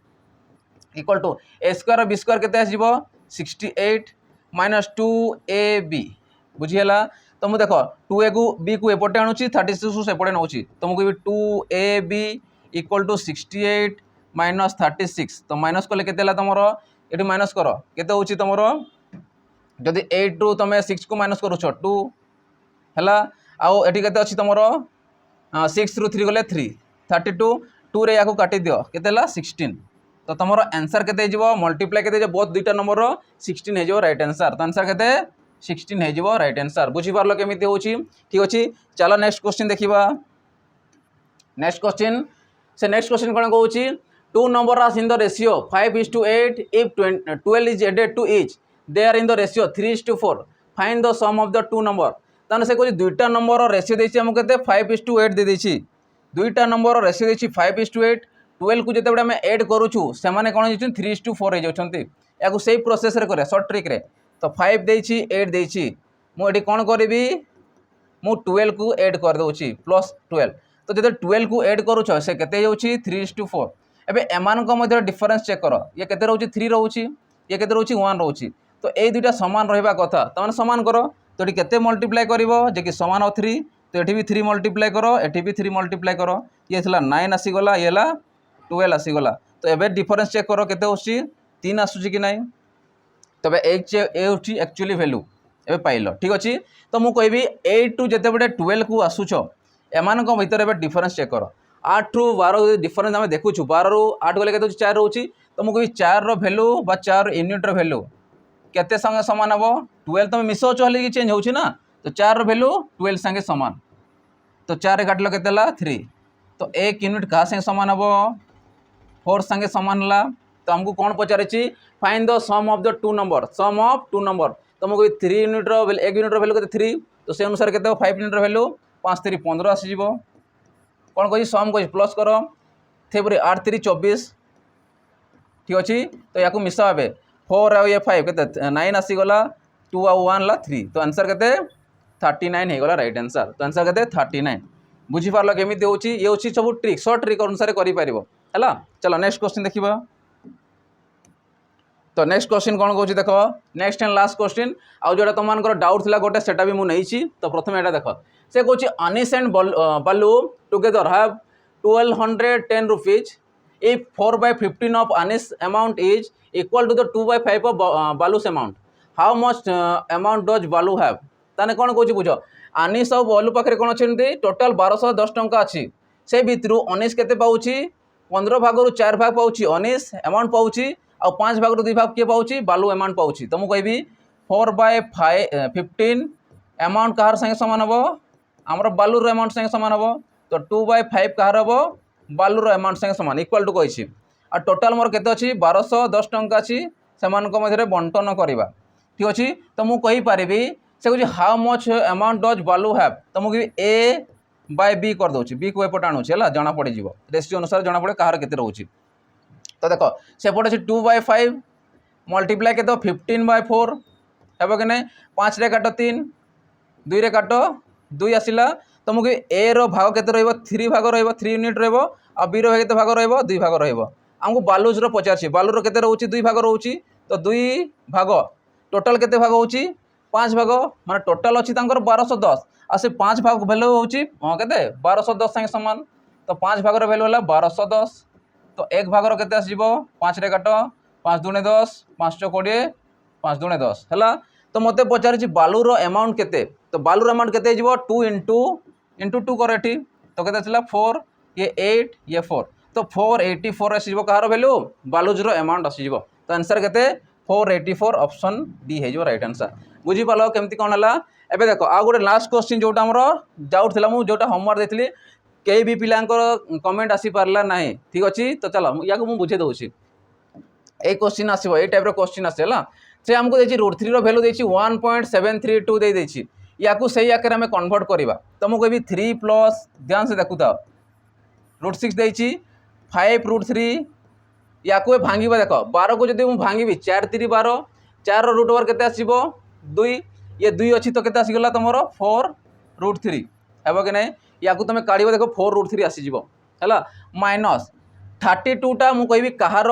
S1: equal to a square b square केते आसीबो 68 माइनस 2ab बुझीगला तो मुझे देख 2a को b को एपटे आणुची 36 को सेपटे नौची तो मुझे 2ab इक्वल टू 68 माइनस 36 तो माइनस कले केते तुमर ये माइनस कर केते होची तुमर जदि 8 रु तुम 6 को माइनस करुछ 2 है आउ एटी केते अछि तुमर 6 रु 3 गले 3 32 2 रे याको काटी दियो केते 16 तो तुमर आंसर केते हो मल्टीप्लाई केते बोथ 2टा नंबर 16 हो राइट आंसर तो आंसर केते 16 हो राइट आंसर बुझीपार केमी हो ठीक अच्छे चलो नेक्स्ट क्वेश्चन देखा नेक्स्ट क्वेश्चन से नेक्स्ट क्वेश्चन कौन कौन 2 number are in the ratio 5:8 if 12 is added to each they are in the ratio 3:4 find the sum of the 2 number ताने से कौन 2टा नंबर रेशियो देछि हमको केते 5:8 दे देछि 2टा नंबर रेशियो देछि 5:8 12 को जिते आम एड करुचु से मैंने कौन हो 3:4 हो जाती या से प्रोसेस करे सर्ट ट्रिक रे तो 5 देछि 8 देछि मुझे कौन करी मु 12 को एड कर दूची प्लस 12 तो जो 12 को एड करुच से केते 3:4 एबे एमान को मध्य डिफरेंस चेक कर ये केते रहउची 3 रहउची ये केते रोची 1 रोची तो ए दुटा समान रहिबा कथा तमाने समान करो तो एटी केते मल्टीप्लाई करिवो जे कि समान और 3 तो एटी भी 3 मल्टीप्लाई करो एटी भी 3 मल्टीप्लाई करो ये थला 9 आसी गला ये ला 12 आसी गला तो एबे डिफरेंस चेक करो केते होची 3 आसुची कि नाही तबे ए होची एक्चुअली वैल्यू एबे पाइलो ठीक अछि तो मु कहबी 8 टू जेते बडे 12 को आसुचो एमान को भीतर एबे डिफरेंस चेक करो 8 टू 12 डिफरेंस आमे देखुछु 12 रु 8 गले केते 4 रहउची तो मु कहबी 4 रो वैल्यू बा 4 यूनिट रो वैल्यू केते संगे समान हबो 12 तुम मिसो चले कि चेंज होउची ना तो 4 रो वैल्यू 12 संगे समान तो 4 काटलो केते ला 3 तो 1 यूनिट का संगे समान हबो 4 संगे समान ला तो हमको कौन पचारे find the sum of the two number तो मुझे 3 यूनिट रो 1 यूनिट रो वैल्यू केते 3 तो से अनुसार केते 5 यूनिट रो वैल्यू 5 3 15 आसी जीवो कौन कहि सम कहि प्लस करो थेबरे 8 3 24 ठीक अछि तो याकू मिसा हबे 4 आ ये 5 केते 9 आसी गला 2 आ 1 ला 3 तो आंसर केते 39 हे गला राइट आंसर तो आंसर केते 39 बुझी पारलो केमिति होची ये होची सब ट्रिक शॉर्ट ट्रिक अनुसार करि परिबो हला चलो नेक्स्ट क्वेश्चन देखिबा तो नेक्स्ट क्वेश्चन कौन कौन देख नेक्स्ट एंड लास्ट क्वेश्चन आउ जो तुम डाउट थी गोटे सेटा भी मुझे तो प्रथम यहाँ देख से कौन Anish and Balu together have 1210 rupees if 4/15 of Anish amount is equal to the 2/5 of Balu's amount how much amount does Balu have ताने कौन कौन बुझ अनिश और बालू पाखे कौन अच्छे टोटाल 1210 टंका अच्छी से भितर अनिश केते पाउची 15 भाग 4 भाग पाउची अनिश अमाउंट पाउची आ 5 भाग 2 भाग किए पाउची बालू अमाउंट पाउची तो मुझे कहबी 4/15 अमाउंट कहार संगे समान हम आमर बालूर अमाउंट संगे समान हम तो 2/5 कहार हम बालूर अमाउंट संगे समान इक्वल टू कही आ टोटाल मोर केते अच्छी 1210 टंका अच्छी से मध्य बंटन करवा ठीक अच्छे तो मुझे कहीपरि से कह how much amount does Balu have तो मुझे A/B कर दूसरी बी को एपटे आणुची है जना पड़ रेसियो अनुसार जना पड़े कहार केते रोची तो देख सेपटे अच्छे 2/5 मल्टीप्लाई के 15/4 हे कि नहीं 5 रे काट 3 2 रे काट 2 आसला तो मुझे ए रो भाग केते रहिबो 3 भाग रहिबो 3 यूनिट रहिबो आ बी रो केते भाग रहिबो 2 भाग रहिबो हमको बालूज रो पचारछि बालू रो केते रहउछि 2 भाग रहउछि तो 2 भाग टोटल केते भाग होउछि 5 भाग माने टोटल अछि तांकर 1210 आ से 5 भाग वैल्यू होउछि केते 1210 संगे समान तो 5 भाग रो वैल्यू होला 1210 तो 1 भाग केते आसीबो 5 रे काट 5 दूने 10 5 चौ 20 5 दूने 10 हैला तो मते पचारि बालू रो अमाउंट केते तो बालू रो अमाउंट केते जीवो 2 इंटू 2 कर एठी तो केते आछला 4 ये 8 ये 4 तो 484 आसीबो कहार वैल्यू बालूज रो अमाउंट आसीबो तो आंसर केते 484 ऑप्शन डी हे जो राइट आंसर बुझी पालो केमती कोन हला एबे देखो आ गोटे लास्ट क्वेश्चन जोटा हमरो डाउट थिला मु जोटा होमवर्क देथिली कई भी पिलांकर कमेंट आसी पारला नाही ठीक अछि तो चलो या को मु बुझे दउछि ए क्वेश्चन आसीबो ए टाइप रो क्वेश्चन आसेला से हमको देछि √3 रो वैल्यू देछि 1.732 दे देछि या को सही आकर हमें कन्वर्ट करबा तो मु कहबी 3 प्लस ध्यान से देखु था √6 देछि 5√3 या को भांगीबा देखो 12 को जदि मु भांगीबी 4 3 12 4 रो रूट ओवर केते आसीबो 2 ये 2 अछि तो केते आसी गला तमरो 4√3 हेबो कि नहीं या को तुम काढ़ देखो 4√3 आसीजिवो हैला माइनस 32 टा मु कहबी कहार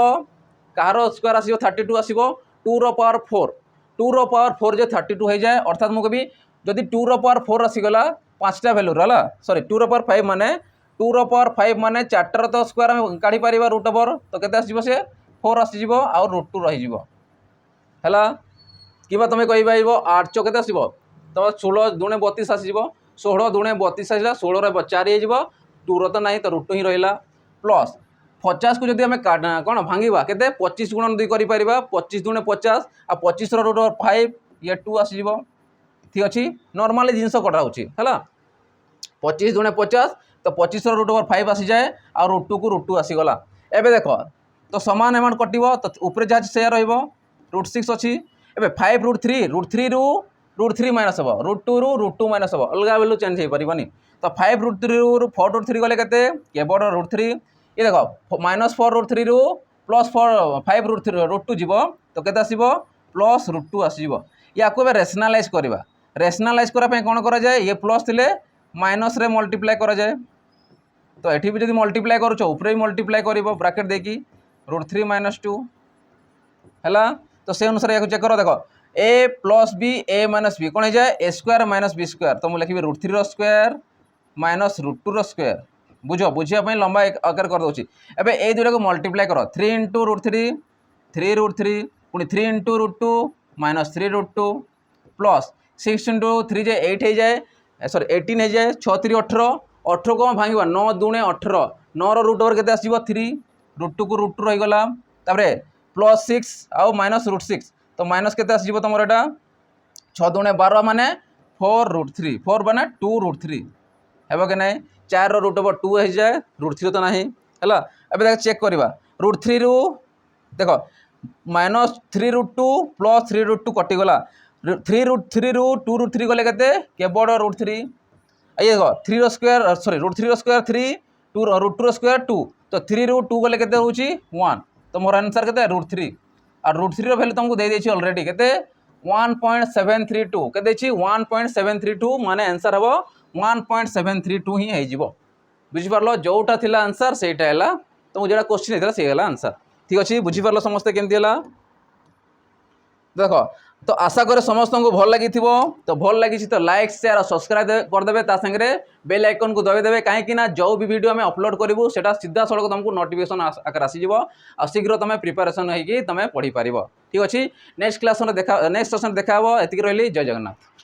S1: स्क्वायर आसीबो 32 आसीबो 2 रो पावर 4 2 रो पावर 4 जे 32 हो जाए अर्थात मु कहबी जदि 2 रो पावर 4 आसीगला 5टा वैल्यू रहला सॉरी 2 रो पावर 5 माने 2 रो पावर 5 माने 4टा तो स्क्वायर हम काढ़ी परिबा रूट ओवर तो केते आसीबो से 4 आसीजिवो और √2 रही जिवो हैला किबा तुम कहि पाइबो 8 चौ केते आसीबो तो 16 दूने 32 आसीजिवो 16 दूने 32 आसला 16 रे 4 हो 2 रो तो नहीं तो √2 ही रहा प्लस 50 को जब आम कौन भांगा के 25 गुणन 2 कर 25 दूने 50 आ 25 √5 ये 2 आसो ठीक अच्छे नॉर्मली जिनस कटा है 25 दूने 50 तो 25 √5 आसी जाए आ √2 को √2 आसीगला एबे देख तो समान अमाउंट कटिबो तो ऊपर जहाँ से रहिबो √6 अच्छी एबे 5√3 √3 माइनस हम √2 √2 माइनस हम अलग वैल्यू चेंज हो पारबनी तो 5√3 रू 4√3 गले केवल √3 ये देख -4√3 रू +4 5√2 जीव तो केते आसीबो +√2 आसीबो या को रेशनालाइज करवा रेशनालाइज करने कौन करा जाए ये प्लस थिले माइनस रे मल्टीप्लाई करा जाए तो एठी भी जदि मल्टीप्लाई करूछ ऊपर भी मल्टीप्लाई करिवो ब्रैकेट देकी √3 - 2 हैला तो से अनुसार या चेक कर देख ए प्लस बी ए माइनस बी कौन हो जाए ए स्क्वायर माइनस बी स्क्वायर तो मुझे लिखी √3 स्क्वायर माइनस √2 स्क्वायर बुझ बुझापी लंबा आकार कर दूसरी एवं ये दुटा को मल्टीप्लाई कर 3 × √3 3√3 पुणी 3 × √2 माइनस 3√2 प्लस 6 × 3 जे 8 हो जाए सॉरी 18 हो जाए 6 3 18 18 को भांग 9 दूणे 18 9 √2 के आसो 3 √2 को √2 रहीगला प्लस 6 आउ माइनस √6 तो माइनस के आसो तुम यहाँ 6 दूणे 12 माने 4√3 4 माने 2√3 है कि नहीं 4 √2 हो जाए √3 तो ना है अब देख चेक करवा √3 रु देख माइनस 3√2 प्लस 3√2 कटिगला 3√3 रु 2√3 गले केवल √3 ये देख 3 स्क्वायर सॉरी √3 स्क्वायर 3 2 √2 स्क्वायर 2 तो 3 ରୁ 2 गले केते होची 1 तो मोर आंसर केते √3 और √3 रो वैल्यू तुमको दे देछि ऑलरेडी केते 1.732 के देछि 1.732 माने आंसर हबो 1.732 ही है जीवो बुझी पारलो जोटा थिला आंसर सेटा हैला तुमको जेटा क्वेश्चन हेतला से हैला आंसर ठीक अछि बुझी पारलो समस्त केमति हैला देखो तो आशा करे समस्त को भल लगी तो भल लगी तो लाइक शेयर और सब्सक्राइब करदे संगे बेल आइकन को दबाई कहीं जो भी वीडियो आम अपलोड करूँ से सीधा सड़क तुमको नोटिफिकेशन आकर आसीज आ शीघ्र तुम प्रिपेरेसन होगी तुम पढ़ी पार ठीक अच्छे नेक्स्ट क्लास नेक्स्ट सेसन देखा एति रही जय जगन्नाथ।